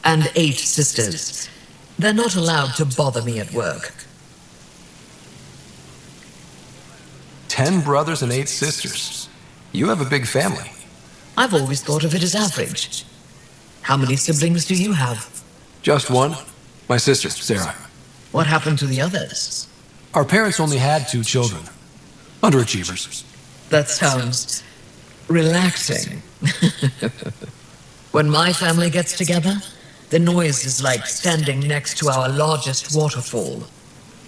And 8 sisters. They're not allowed to bother me at work. 10 brothers and 8 sisters. You have a big family. I've always thought of it as average. How many siblings do you have? Just one. My sister, Sarah. What happened to the others? Our parents only had 2 children. Underachievers. That sounds relaxing. When my family gets together, the noise is like standing next to our largest waterfall.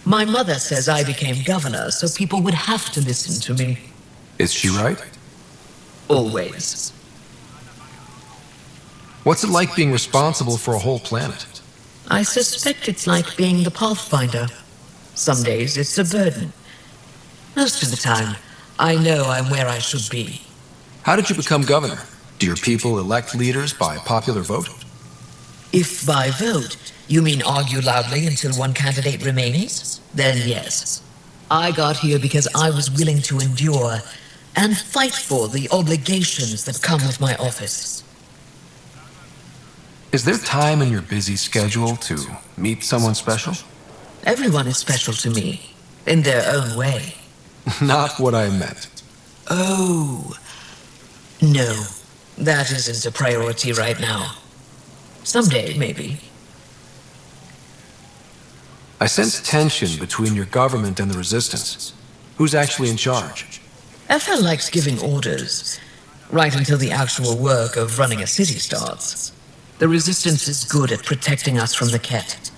My mother says I became governor, so people would have to listen to me. Is she right? Always. What's it like being responsible for a whole planet? I suspect it's like being the Pathfinder. Some days it's a burden. Most of the time, I know I'm where I should be. How did you become governor? Do your people elect leaders by popular vote? If by vote, you mean argue loudly until one candidate remains, then yes. I got here because I was willing to endure and fight for the obligations that come with my office. Is there time in your busy schedule to meet someone special? Everyone is special to me, in their own way. Not what I meant. Oh, no, that isn't a priority right now. Someday, maybe. I sense tension between your government and the Resistance. Who's actually in charge? Ether likes giving orders, right until the actual work of running a city starts. The Resistance is good at protecting us from the Ket,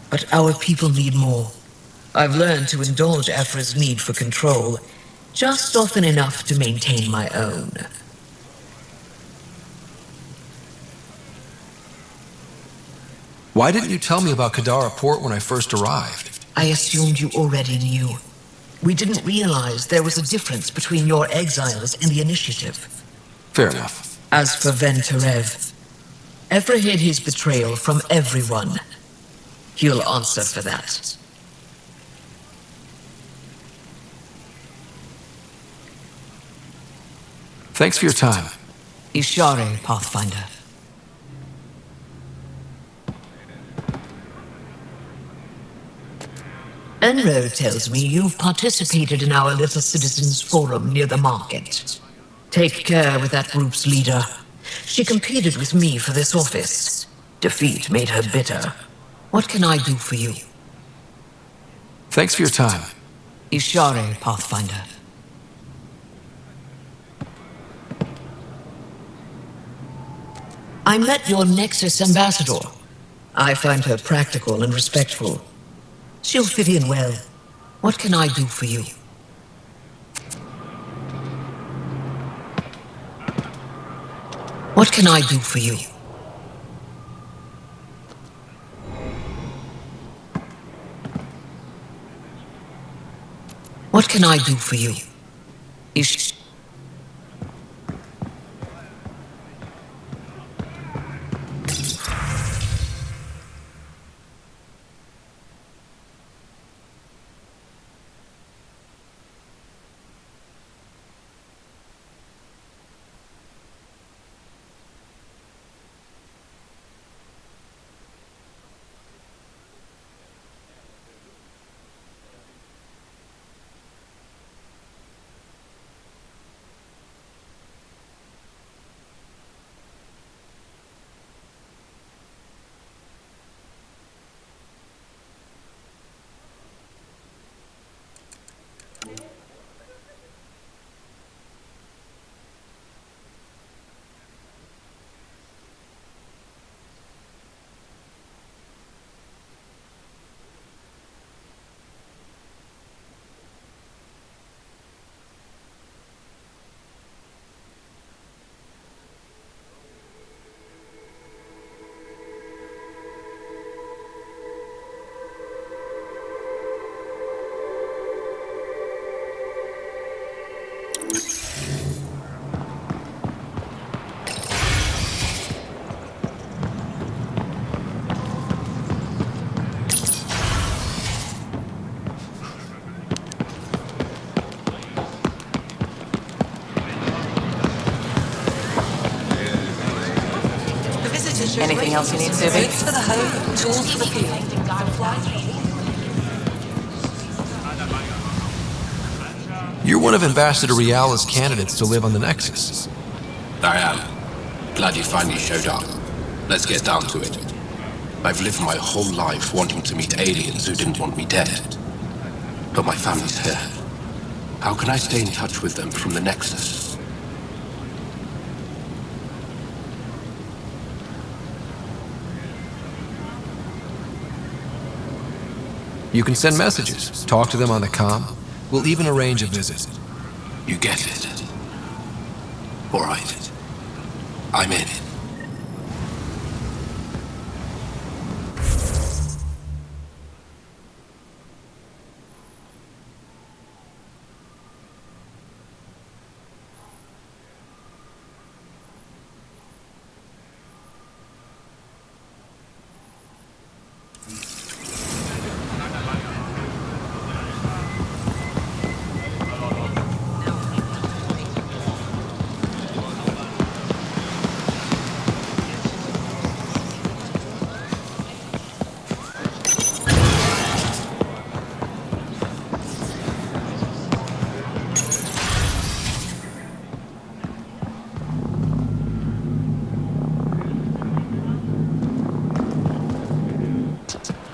but our people need more. I've learned to indulge Ephra's need for control, just often enough to maintain my own. Why didn't you tell me about Kadara Port when I first arrived? I assumed you already knew. We didn't realize there was a difference between your exiles and the Initiative. Fair enough. As for Venturev, Ephra hid his betrayal from everyone. He'll answer for that. Thanks for your time. Ishare, Pathfinder. Enro tells me you've participated in our little citizens' forum near the market. Take care with that group's leader. She competed with me for this office. Defeat made her bitter. What can I do for you? Thanks for your time. Ishare, Pathfinder. I met your Nexus ambassador. I find her practical and respectful. She'll fit in well. What can I do for you? What can I do for you? What can I do for you? Anything else you need, Subi? Boots for the home, tools for the field. You're one of Ambassador Riala's candidates to live on the Nexus. I am. Glad you finally showed up. Let's get down to it. I've lived my whole life wanting to meet aliens who didn't want me dead. But my family's here. How can I stay in touch with them from the Nexus? You can send messages, talk to them on the comm. We'll even arrange a visit. You get it. All right. I'm in.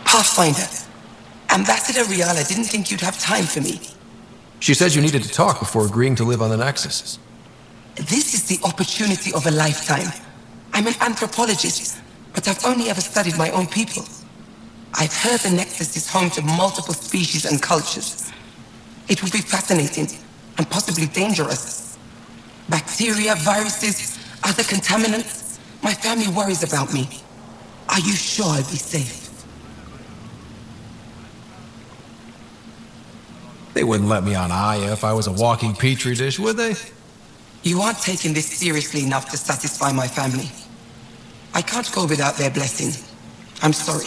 Pathfinder, Ambassador Riala didn't think you'd have time for me. She said you needed to talk before agreeing to live on the Nexus. This is the opportunity of a lifetime. I'm an anthropologist, but I've only ever studied my own people. I've heard the Nexus is home to multiple species and cultures. It will be fascinating and possibly dangerous. Bacteria, viruses, other contaminants. My family worries about me. Are you sure I'll be safe? They wouldn't let me on Aya if I was a walking petri dish, would they? You aren't taking this seriously enough to satisfy my family. I can't go without their blessing. I'm sorry.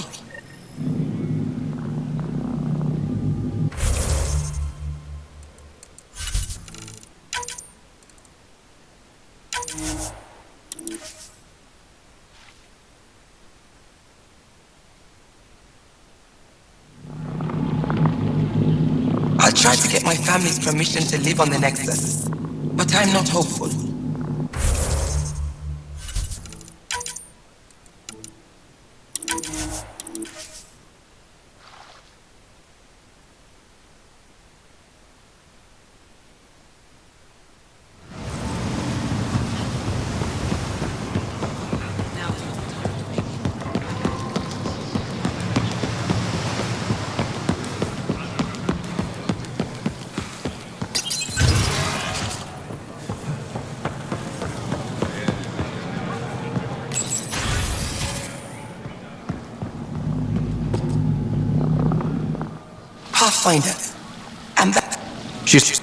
I'll try to get my family's permission to live on the Nexus, but I'm not hopeful. Pathfinder. And that... She's...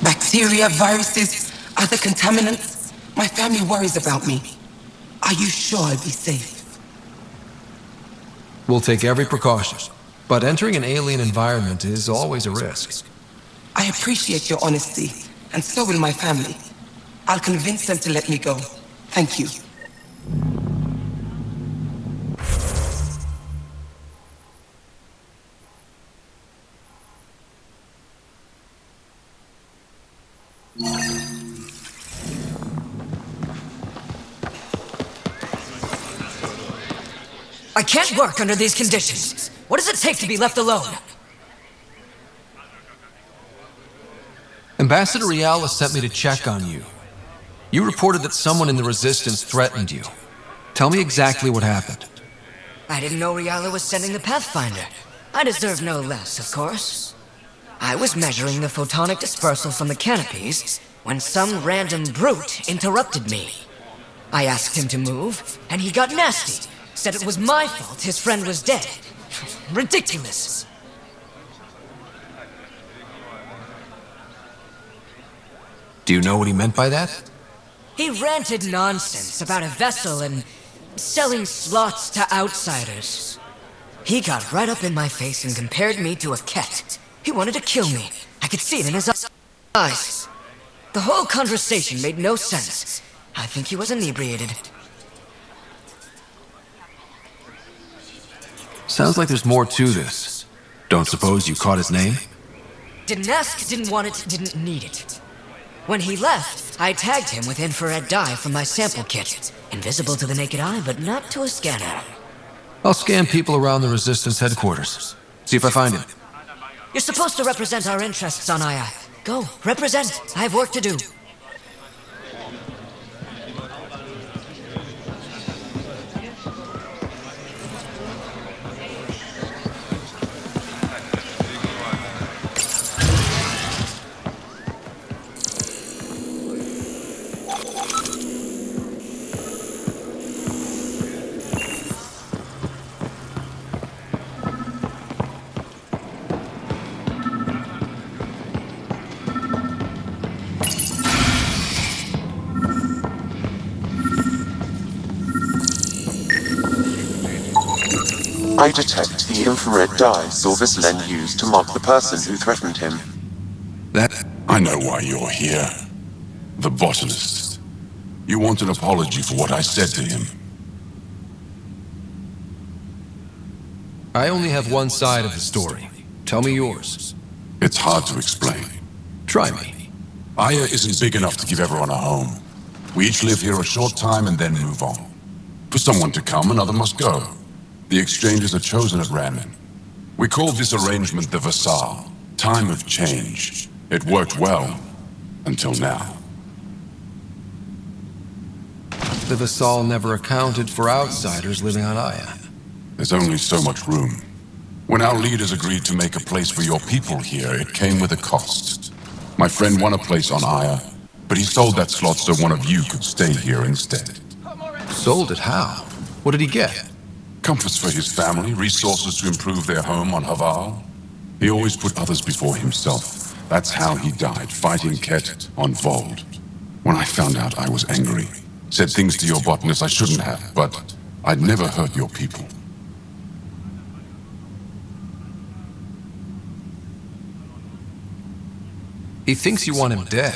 Bacteria, viruses, other contaminants. My family worries about me. Are you sure I'll be safe? We'll take every precaution, but entering an alien environment is always a risk. I appreciate your honesty, and so will my family. I'll convince them to let me go. Thank you. I can't work under these conditions. What does it take to be left alone? Ambassador Riala sent me to check on you. You reported that someone in the Resistance threatened you. Tell me exactly what happened. I didn't know Riala was sending the Pathfinder. I deserve no less, of course. I was measuring the photonic dispersal from the canopies when some random brute interrupted me. I asked him to move, and he got nasty. Said it was my fault his friend was dead. Ridiculous. Do you know what he meant by that? He ranted nonsense about a vessel and selling slots to outsiders. He got right up in my face and compared me to a cat. He wanted to kill me. I could see it in his eyes. The whole conversation made no sense. I think he was inebriated. Sounds like there's more to this. Don't suppose you caught his name? Didn't ask, didn't want it, didn't need it. When he left, I tagged him with infrared dye from my sample kit. Invisible to the naked eye, but not to a scanner. I'll scan people around the Resistance headquarters. See if I find him. You're supposed to represent our interests on II. Go, represent. I have work to do. I detect the infrared dye Silvis Len used to mark the person who threatened him. I know why you're here. The botanist. You want an apology for what I said to him. I only have one side of the story. Tell me yours. It's hard to explain. Try me. Aya isn't big enough to give everyone a home. We each live here a short time and then move on. For someone to come, another must go. The exchanges are chosen at random. We call this arrangement the Vassal, time of change. It worked well, until now. The Vassal never accounted for outsiders living on Aya. There's only so much room. When our leaders agreed to make a place for your people here, it came with a cost. My friend won a place on Aya, but he sold that slot so one of you could stay here instead. Sold it how? What did he get? Comforts for his family, resources to improve their home on Haval. He always put others before himself. That's how he died, fighting Ket on Vold. When I found out, I was angry. Said things to your botanist I shouldn't have, but I'd never hurt your people. He thinks you want him dead.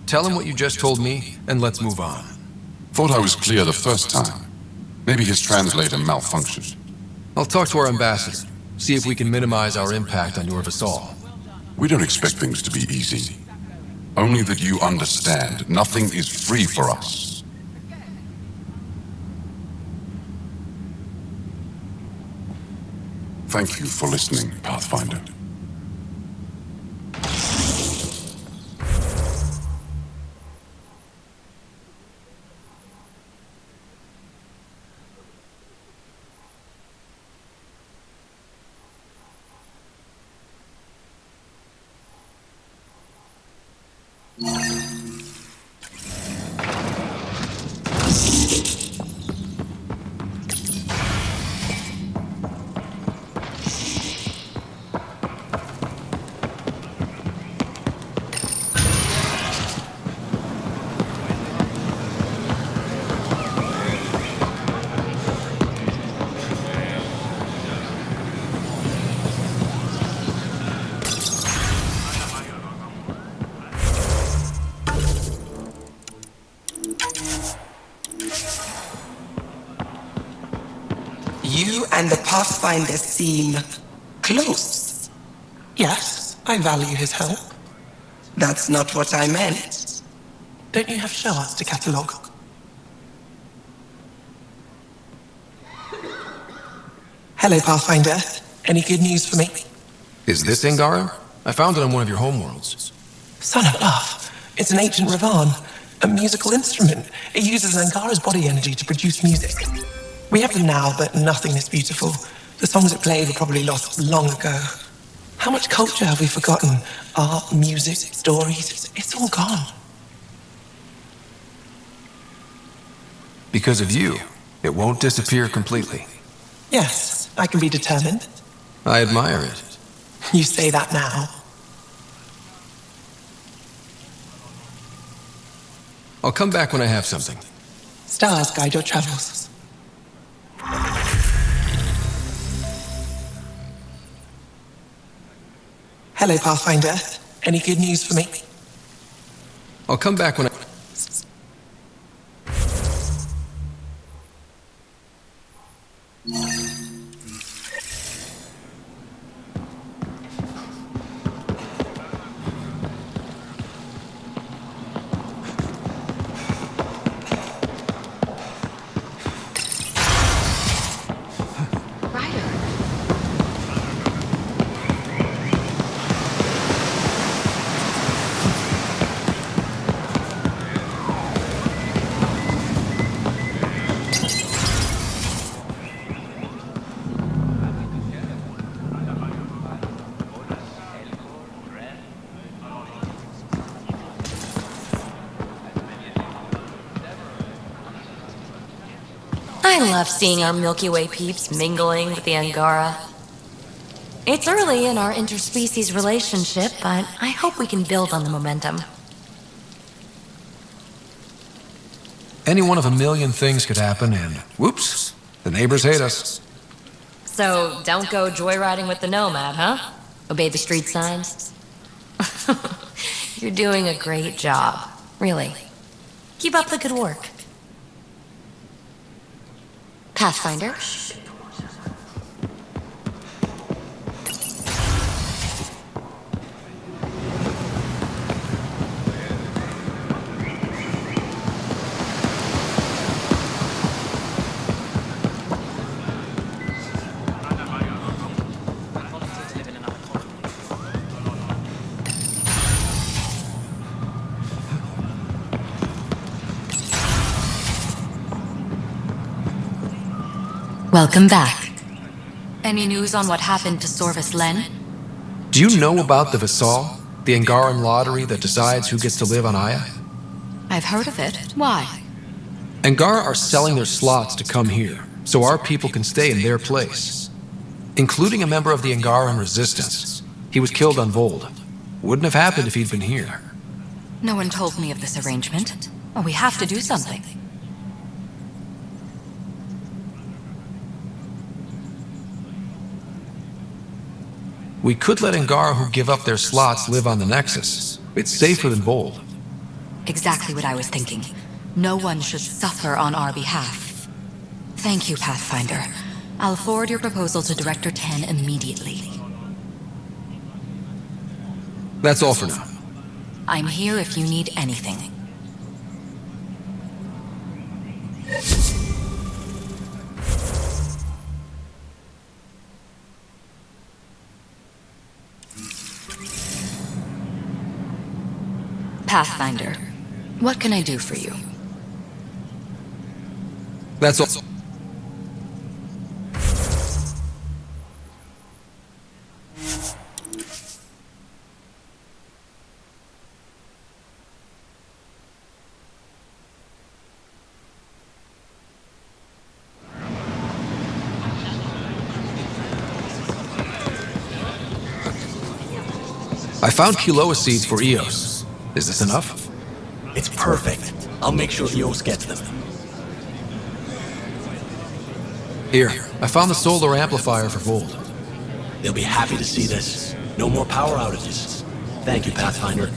Tell him what you just told me, and let's move on. Thought I was clear the first time. Maybe his translator malfunctioned. I'll talk to our ambassador, see if we can minimize our impact on your Vassal. We don't expect things to be easy. Only that you understand, nothing is free for us. Thank you for listening, Pathfinder. You and the Pathfinder seem close. Yes, I value his help. That's not what I meant. Don't you have shards to catalogue? Hello, Pathfinder. Any good news for me? Is this Angaran? I found it on one of your homeworlds. Son of Buff. It's an ancient Ravan, a musical instrument. It uses Angara's body energy to produce music. We have them now, but nothing is beautiful. The songs it played were probably lost long ago. How much culture have we forgotten? Art, music, stories, it's all gone. Because of you, it won't disappear completely. Yes, I can be determined. I admire it. You say that now. I'll come back when I have something. Stars guide your travels. Hello, Pathfinder. Any good news for me? I'll come back when I... I love seeing our Milky Way peeps mingling with the Angara. It's early in our interspecies relationship, but I hope we can build on the momentum. Any one of a million things could happen, and whoops, the neighbors hate us. So, don't go joyriding with the Nomad, huh? Obey the street signs? You're doing a great job, really. Keep up the good work. Pathfinder? Welcome back. Any news on what happened to Sorvis Len? Do you know about the Visal, the Angaran lottery that decides who gets to live on Aya? I've heard of it. Why? Angara are selling their slots to come here, so our people can stay in their place. Including a member of the Angaran resistance. He was killed on Vold. Wouldn't have happened if he'd been here. No one told me of this arrangement. Well, we have to do something. We could let Angara who give up their slots live on the Nexus. It's safer than Vold. Exactly what I was thinking. No one should suffer on our behalf. Thank you, Pathfinder. I'll forward your proposal to Director 10 immediately. That's all for now. I'm here if you need anything. Pathfinder, what can I do for you? That's all. I found Kiloa seeds for Eos. Is this enough? It's perfect. I'll make sure Eos gets them. Here, I found the solar amplifier for Vold. They'll be happy to see this. No more power outages. Thank you, Pathfinder.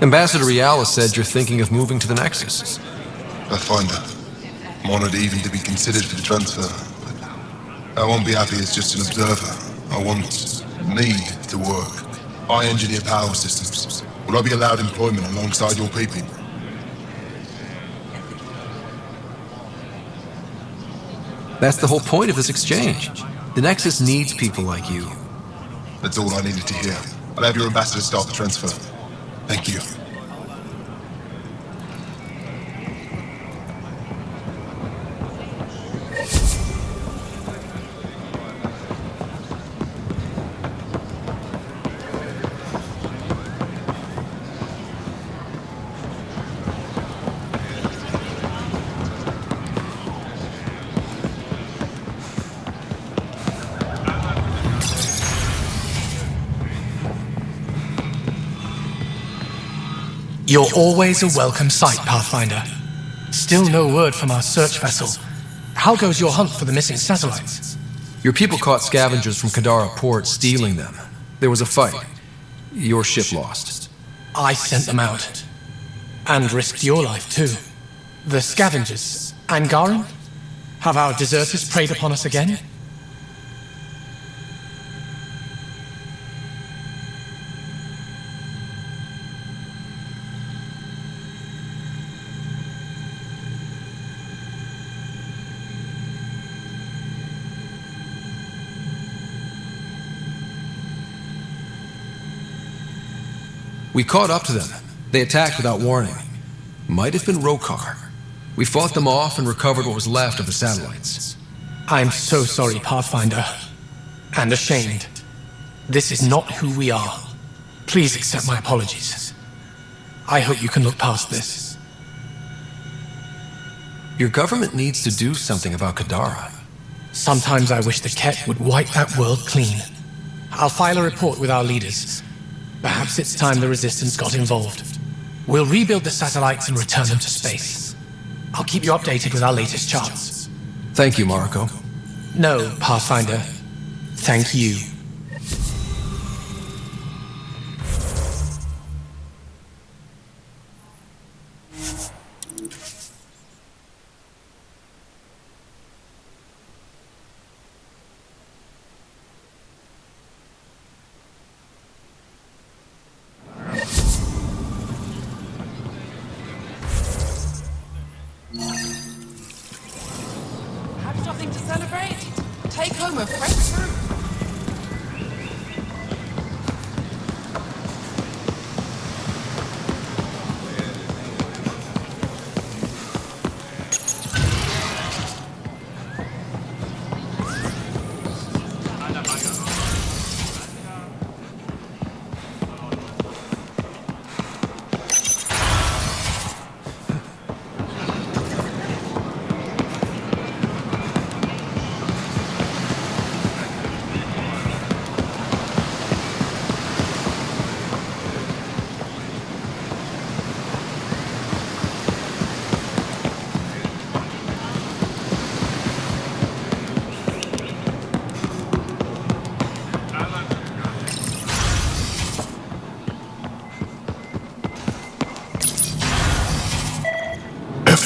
Ambassador Riala said you're thinking of moving to the Nexus. Pathfinder. I'm honored even to be considered for the transfer. I won't be happy as just an observer. I want me to work. I engineer power systems. Will I be allowed employment alongside your people? That's the whole point of this exchange. The Nexus needs people like you. That's all I needed to hear. I'll have your ambassador start the transfer. Thank you. You're always a welcome sight, Pathfinder. Still no word from our search vessel. How goes your hunt for the missing satellites? Your people caught scavengers from Kadara Port stealing them. There was a fight. Your ship lost. I sent them out. And risked your life, too. The scavengers, Angaran? Have our deserters preyed upon us again? We caught up to them. They attacked without warning. Might have been Rokar. We fought them off and recovered what was left of the satellites. I'm so sorry, Pathfinder. And ashamed. This is not who we are. Please accept my apologies. I hope you can look past this. Your government needs to do something about Kadara. Sometimes I wish the Ket would wipe that world clean. I'll file a report with our leaders. Perhaps it's time the Resistance got involved. We'll rebuild the satellites and return them to space. I'll keep you updated with our latest charts. Thank you, Marco. No, Pathfinder. Thank you. something to celebrate? Take home a fresh fruit.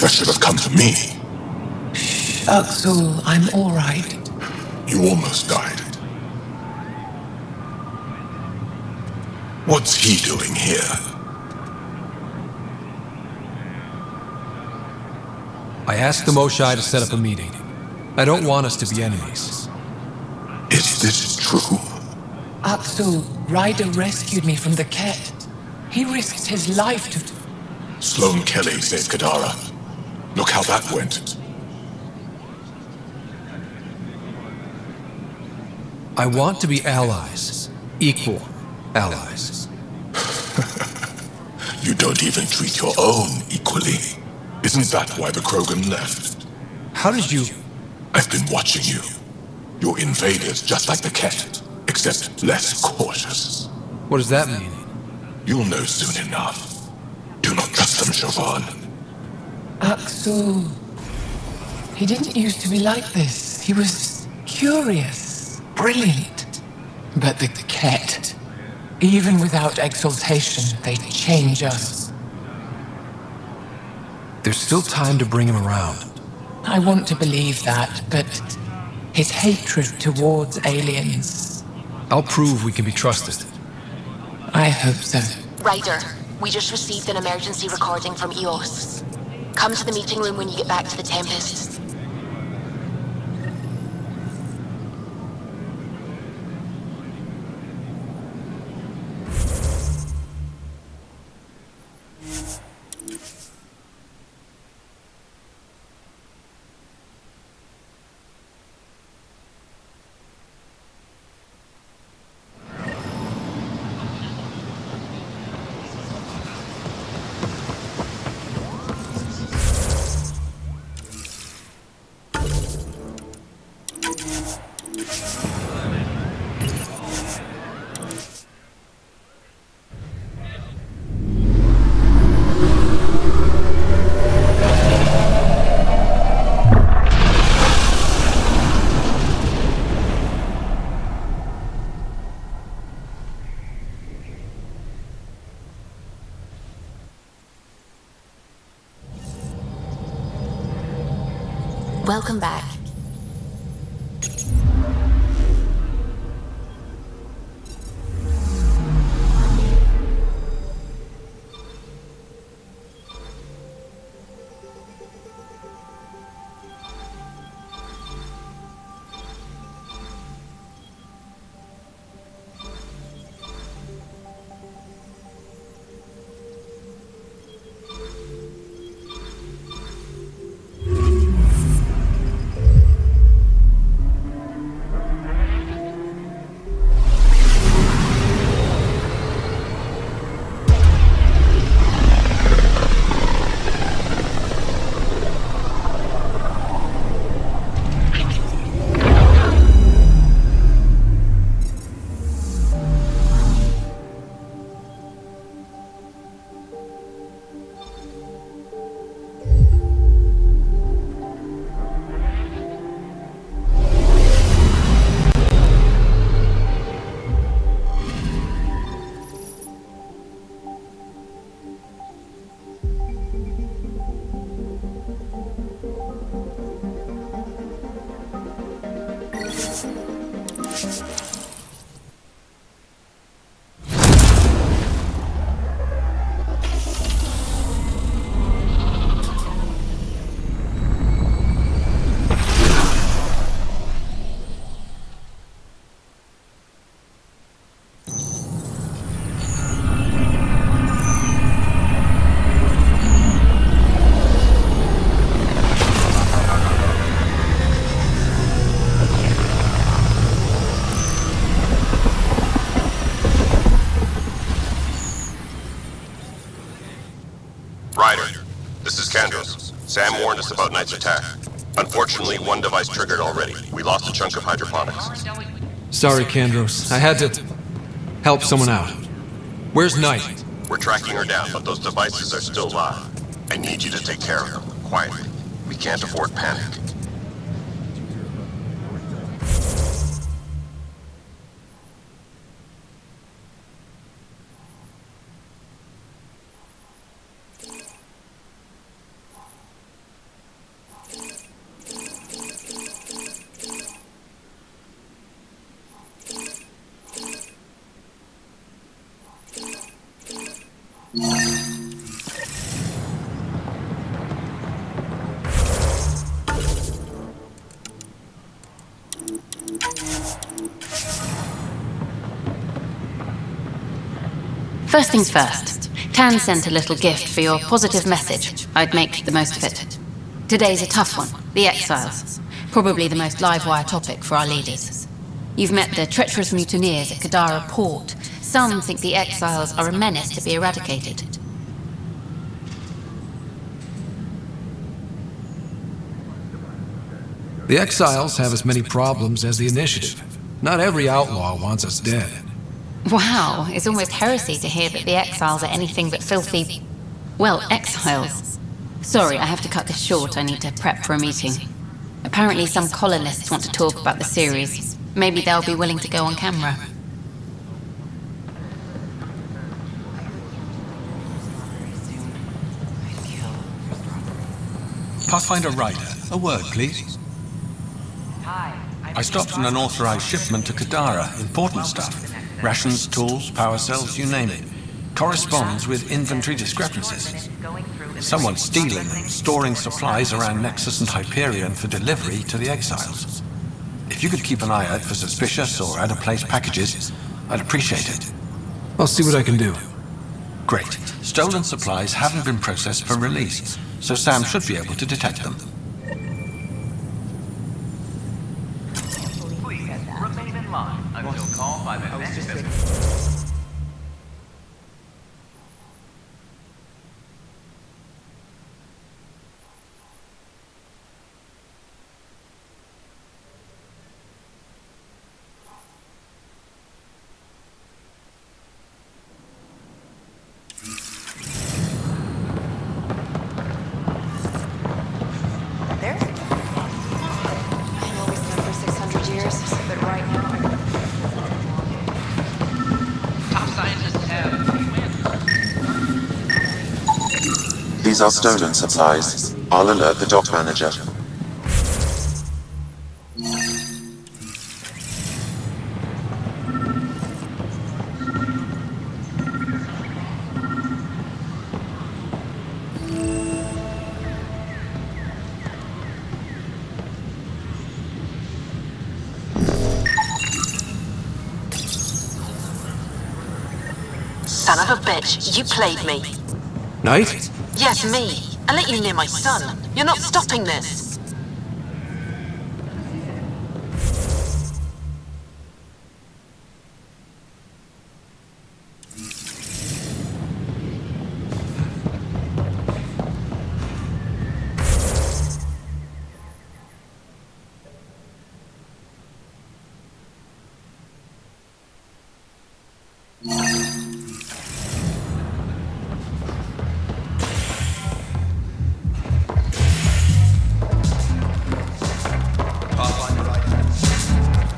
That should have come to me. Axel, I'm all right. You almost died. What's he doing here? I asked the Moshai to set up a meeting. I don't want us to be enemies. Is this true? Axel, Ryder rescued me from the Ket. He risked his life to... Sloane Kelly saved Kadara. Look how that went. I want to be allies. Equal allies. You don't even treat your own equally. Isn't that why the Krogan left? How did you... I've been watching you. You're invaders just like the Ket, except less cautious. What does that mean? You'll know soon enough. Do not trust them, Chauvin. Axel... He didn't used to be like this. He was curious, brilliant. But the Ket, even without exaltation, they change us. There's still time to bring him around. I want to believe that, but his hatred towards aliens... I'll prove we can be trusted. I hope so. Ryder, we just received an emergency recording from EOS. Come to the meeting room when you get back to the Tempest. Welcome back. This is Candros. Sam warned us about Knight's attack. Unfortunately, one device triggered already. We lost a chunk of hydroponics. Sorry, Candros. I had to help someone out. Where's Knight? We're tracking her down, but those devices are still live. I need you to take care of them, quietly. We can't afford panic. First things first, Tan sent a little gift for your positive message. I'd make the most of it. Today's a tough one, the Exiles. Probably the most live-wire topic for our leaders. You've met the treacherous mutineers at Kadara Port. Some think the Exiles are a menace to be eradicated. The Exiles have as many problems as the Initiative. Not every outlaw wants us dead. Wow, it's almost heresy to hear that the Exiles are anything but filthy... well, exiles. Sorry, I have to cut this short. I need to prep for a meeting. Apparently some colonists want to talk about the series. Maybe they'll be willing to go on camera. Pathfinder Ryder, a word, please. I stopped an unauthorized shipment to Kadara. Important stuff. Rations, tools, power cells, you name it. Corresponds with inventory discrepancies. Someone's stealing and storing supplies around Nexus and Hyperion for delivery to the Exiles. If you could keep an eye out for suspicious or out-of-place packages, I'd appreciate it. I'll see what I can do. Great. Stolen supplies haven't been processed for release, so Sam should be able to detect them. Remain in line until called by the next visitor. These are stolen supplies. I'll alert the dock manager. Son of a bitch, you played me. Knight? Yes, me. I let you near my son. You're not stopping this.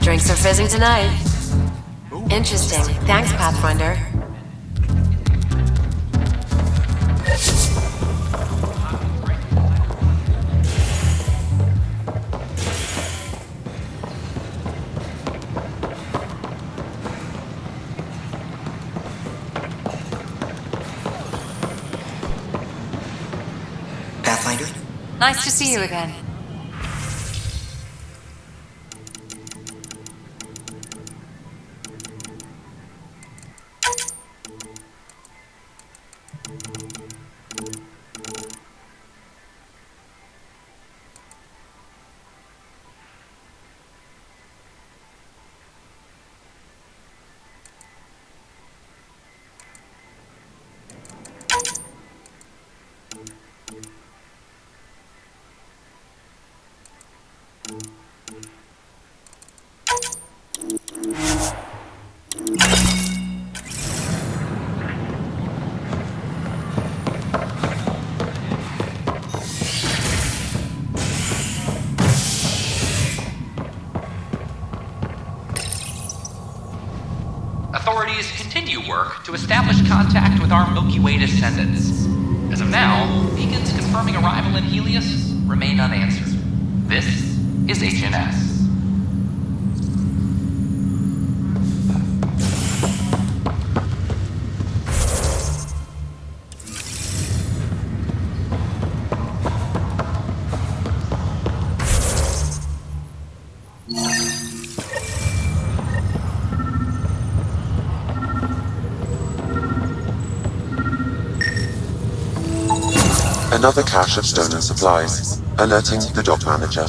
Drinks are fizzing tonight. Interesting. Thanks, Pathfinder. Pathfinder? Nice to see you again. always continue work to establish contact with our Milky Way descendants. As of now, beacons confirming arrival in Helios remain unanswered. This is HNS. Another cache of stolen supplies, alerting the dock manager.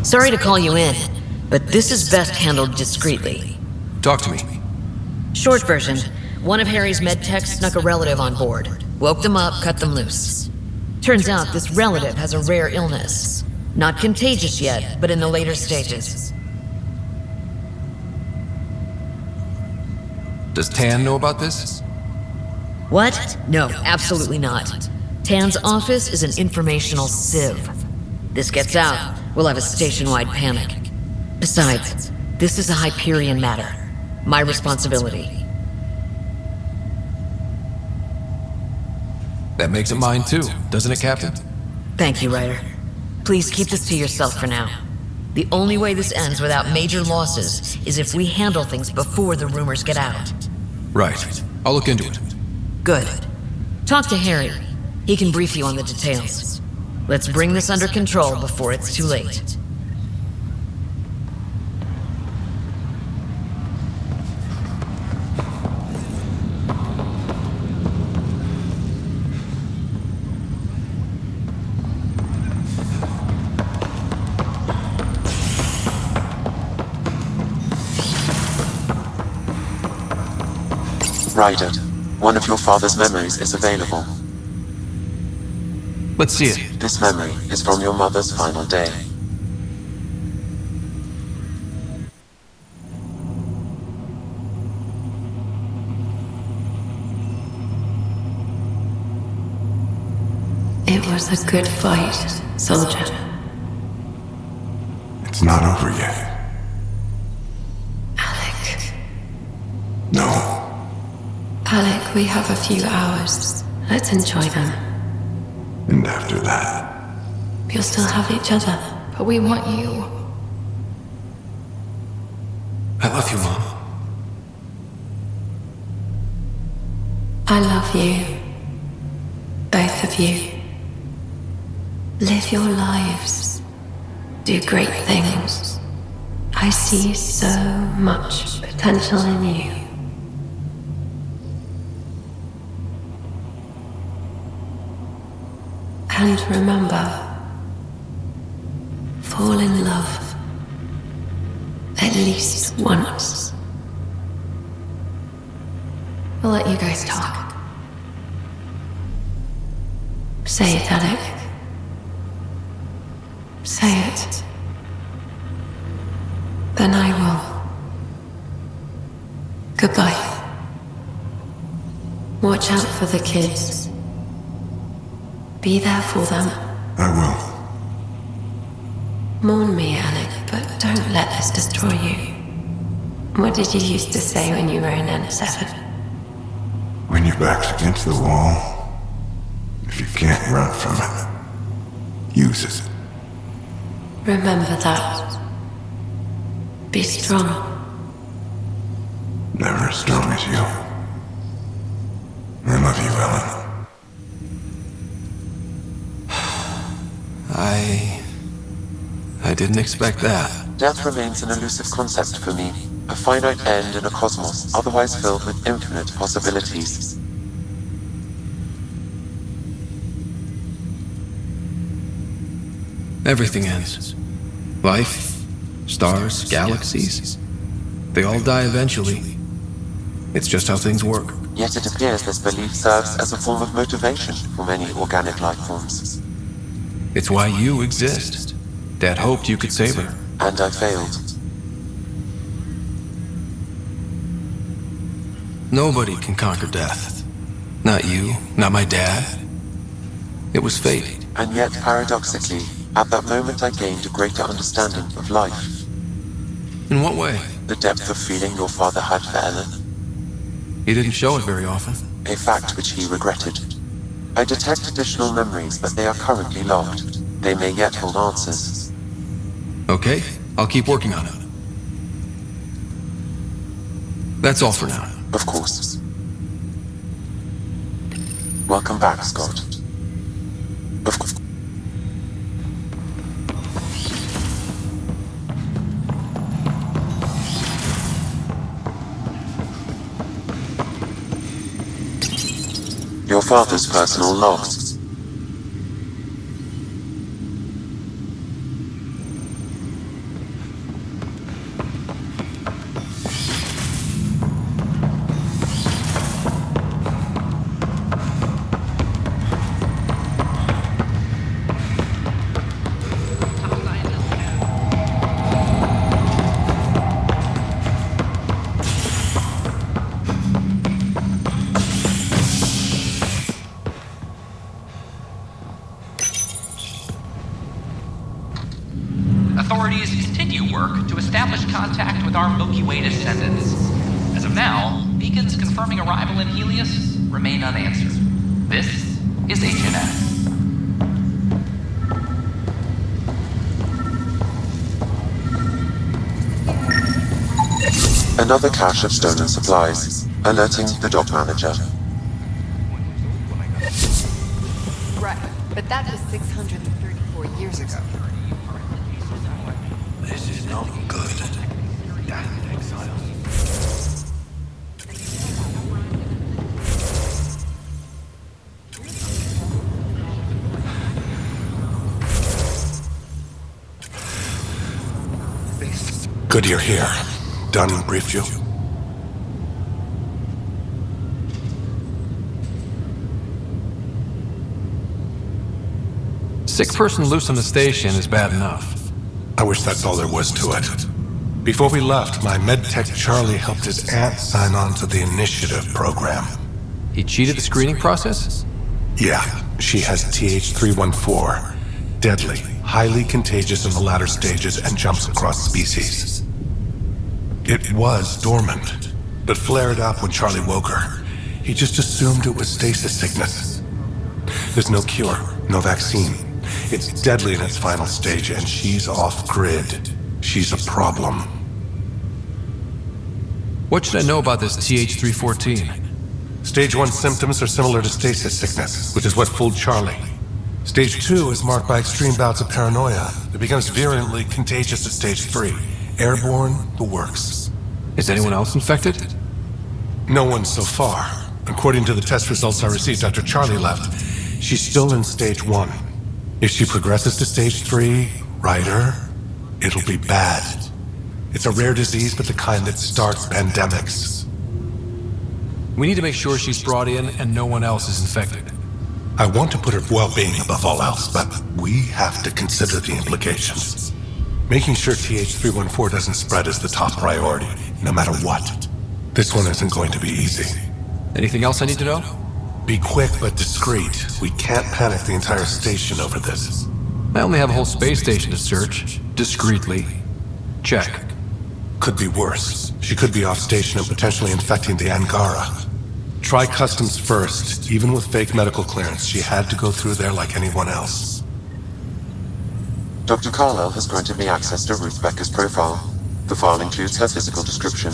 Sorry to call you in, but this is best handled discreetly. Talk to me. Short version, one of Harry's med techs snuck a relative on board. Woke them up, cut them loose. Turns out this relative has a rare illness. Not contagious yet, but in the later stages. Does Tan know about this? What? No, absolutely not. Tan's office is an informational sieve. This gets out, we'll have a station-wide panic. Besides, this is a Hyperion matter. My responsibility. That makes it mine too, doesn't it, Captain? Thank you, Ryder. Please keep this to yourself for now. The only way this ends without major losses is if we handle things before the rumors get out. Right. I'll look into it. Good. Talk to Harry. He can brief you on the details. Let's bring this under control before it's too late. Ryder, one of your father's memories is available. Let's see it. This memory is from your mother's final day. It was a good fight, soldier. It's not over yet. No. Alec, we have a few hours. Let's enjoy them. And after that? We'll still have each other, but we want you. I love you, Mom. I love you. Both of you. Live your lives. Do great things. I see so much potential in you. And remember, fall in love. At least once. We'll let you guys talk. Say it, Alec. Say it. Then I will. Goodbye. Watch out for the kids. Be there for them. I will. Mourn me, Alec, but don't let this destroy you. What did you used to say when you were in N7? When your back's against the wall, if you can't run from it, use it. Remember that. Be strong. Never as strong as you. I love you, Ellen. I didn't expect that. Death remains an elusive concept for me, a finite end in a cosmos otherwise filled with infinite possibilities. Everything ends. Life, stars, galaxies. They all die eventually. It's just how things work. Yet it appears this belief serves as a form of motivation for many organic life forms. It's why you exist. Dad hoped you could save her. And I failed. Nobody can conquer death. Not you, not my dad. It was fate. And yet, paradoxically, at that moment I gained a greater understanding of life. In what way? The depth of feeling your father had for Ellen. He didn't show it very often. A fact which he regretted. I detect additional memories, but they are currently locked. They may yet hold answers. Okay, I'll keep working on it. That's all for now. Of course. Welcome back, Scott. Of course. Your father's personal logs. Authorities continue work to establish contact with our Milky Way descendants. As of now, beacons confirming arrival in Helios remain unanswered. This is HNS. Another cache of stolen supplies, alerting the dock manager. Right, but that was 634 years ago. This is not good. Damn exiles. Good you're here. Dunn briefed you? Sick person loose on the station is bad enough. I wish that's all there was to it. Before we left, my medtech Charlie helped his aunt sign on to the initiative program. He cheated the screening process? Yeah, she has TH314. Deadly, highly contagious in the latter stages and jumps across species. It was dormant, but flared up when Charlie woke her. He just assumed it was stasis sickness. There's no cure, no vaccine. It's deadly in its final stage, and she's off-grid. She's a problem. What should I know about this TH314? Stage 1 symptoms are similar to stasis sickness, which is what fooled Charlie. Stage 2 is marked by extreme bouts of paranoia. It becomes virulently contagious at Stage 3. Airborne, the works. Is anyone else infected? No one so far. According to the test results I received after Charlie left, she's still in Stage 1. If she progresses to Stage 3, Ryder, it'll be bad. It's a rare disease, but the kind that starts pandemics. We need to make sure she's brought in and no one else is infected. I want to put her well-being above all else, but we have to consider the implications. Making sure TH314 doesn't spread is the top priority, no matter what. This one isn't going to be easy. Anything else I need to know? Be quick but discreet. We can't panic the entire station over this. I only have a whole space station to search. Discreetly. Check. Could be worse. She could be off station and potentially infecting the Angara. Try customs first. Even with fake medical clearance, she had to go through there like anyone else. Dr. Carlyle has granted me access to Ruth Becker's profile. The file includes her physical description.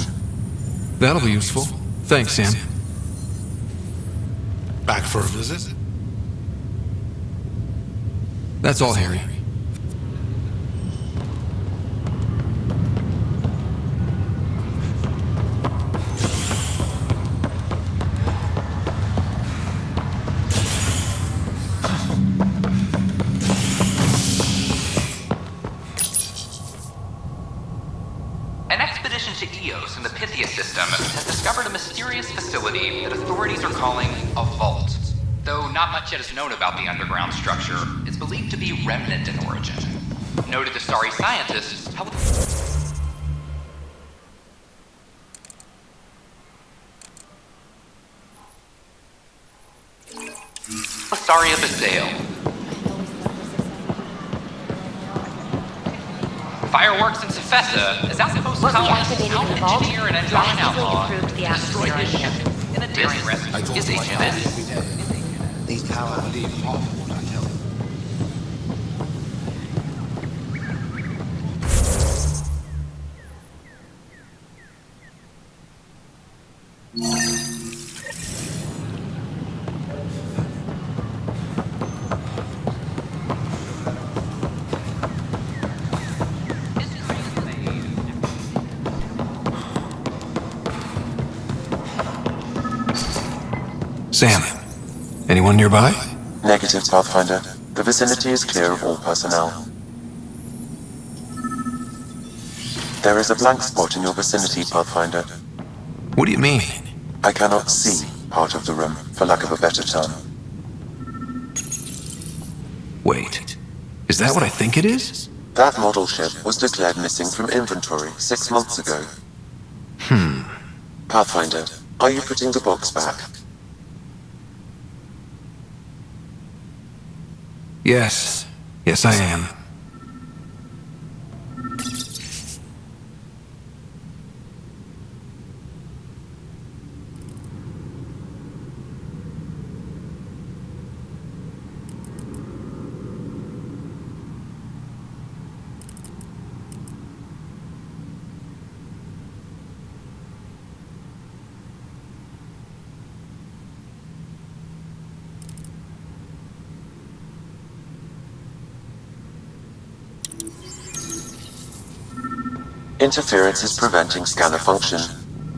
That'll be useful. Thanks, Sam. Back for a visit? That's all, Harry. mission to Eos in the Pythia system has discovered a mysterious facility that authorities are calling a vault. Though not much yet is known about the underground structure, it's believed to be remnant in origin. Noted Asari scientists tell Asari Abyssale. Fireworks in Cephessa as outpost colonists help engineer an Andromedan outlaw to destroy his ship. In a daring rescue is HMS. These powers are indeed powerful, I tell you. Sam, anyone nearby? Negative, Pathfinder. The vicinity is clear of all personnel. There is a blank spot in your vicinity, Pathfinder. What do you mean? I cannot see part of the room, for lack of a better term. Wait, is that what I think it is? That model ship was declared missing from inventory 6 months ago. Pathfinder, are you putting the box back? Yes. Yes, I am. Interference is preventing scanner function.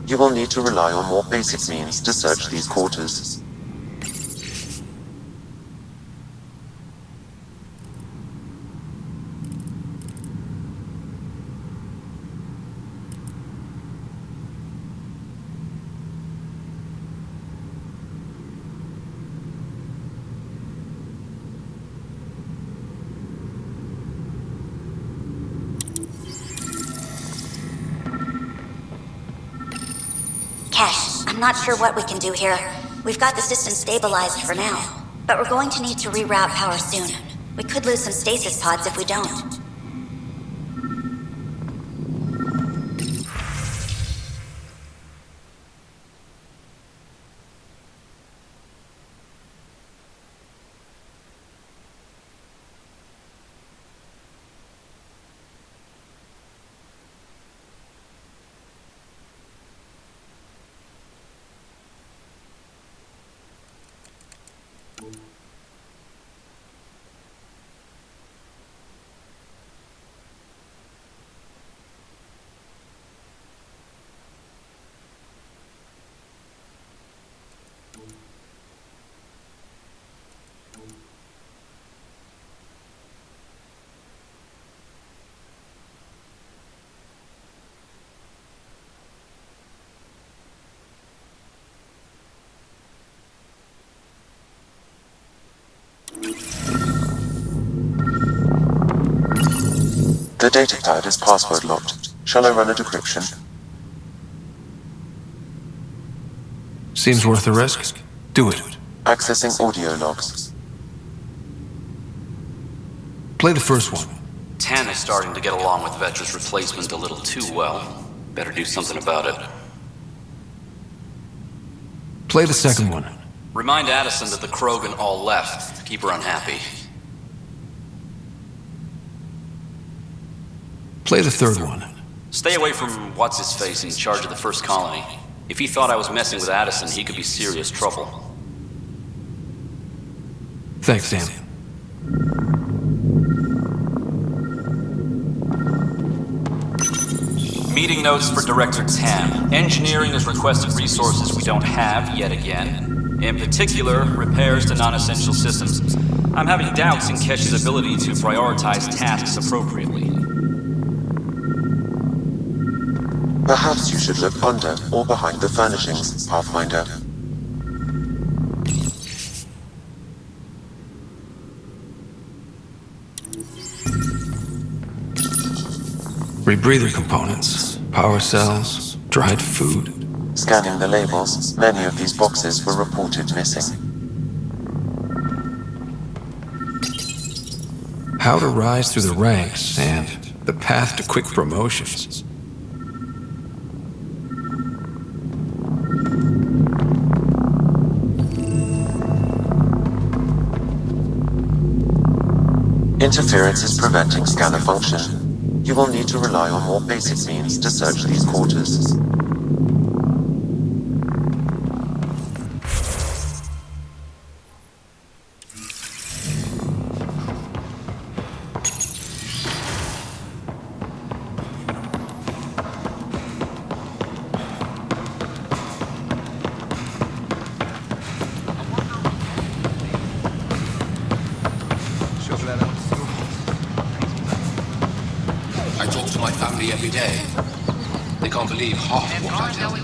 You will need to rely on more basic means to search these quarters. I'm not sure what we can do here. We've got the system stabilized for now, but we're going to need to reroute power soon. We could lose some stasis pods if we don't. The datapad is password locked. Shall I run a decryption? Seems worth the risk. Do it. Accessing audio logs. Play the first one. Tan is starting to get along with Vetra's replacement a little too well. Better do something about it. Play the second one. Remind Addison that the Krogan all left. Keep her unhappy. Play the third one. Stay away from what's-his-face in charge of the first colony. If he thought I was messing with Addison, he could be serious trouble. Thanks, Sam. Meeting notes for Director Tam. Engineering has requested resources we don't have yet again. In particular, repairs to non-essential systems. I'm having doubts in Kesh's ability to prioritize tasks appropriately. Perhaps you should look under or behind the furnishings, Pathfinder. Rebreather components, power cells, dried food. Scanning the labels, many of these boxes were reported missing. How to rise through the ranks and the path to quick promotions. Interference is preventing scanner function. You will need to rely on more basic means to search these quarters. I talk to my family every day. They can't believe half of what I tell them.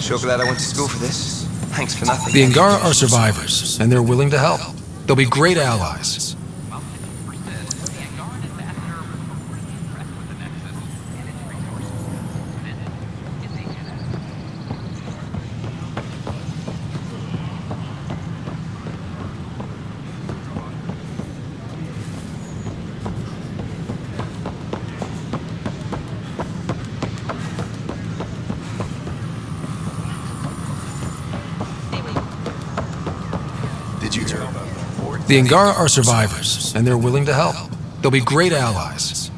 Sure glad I went to school for this. Thanks for nothing. The Angara are survivors, and they're willing to help. They'll be great allies. The Angara are survivors, and they're willing to help. They'll be great allies.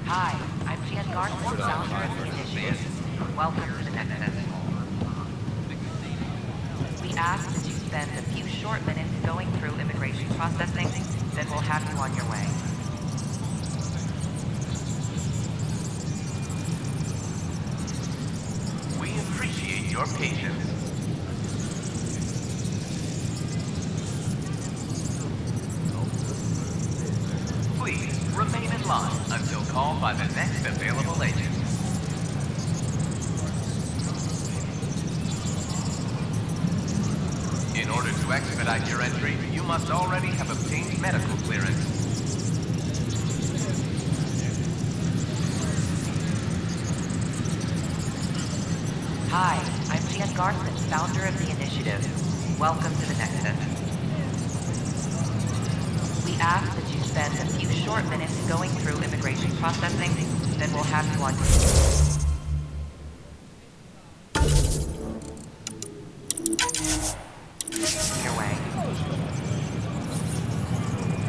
Hi, I'm Jan Garth, founder of the initiative. Welcome to the Nexus. We ask that you spend a few short minutes going through immigration processing, then we'll have you on your way. We appreciate your patience. Please remain in line until called by the next available agent. In order to expedite your entry, you must already have obtained medical clearance. Hi, I'm Jan Garthman, founder of the initiative. Welcome to the Nexus. We ask that you spend a few short minutes going through immigration processing, then we'll have you on.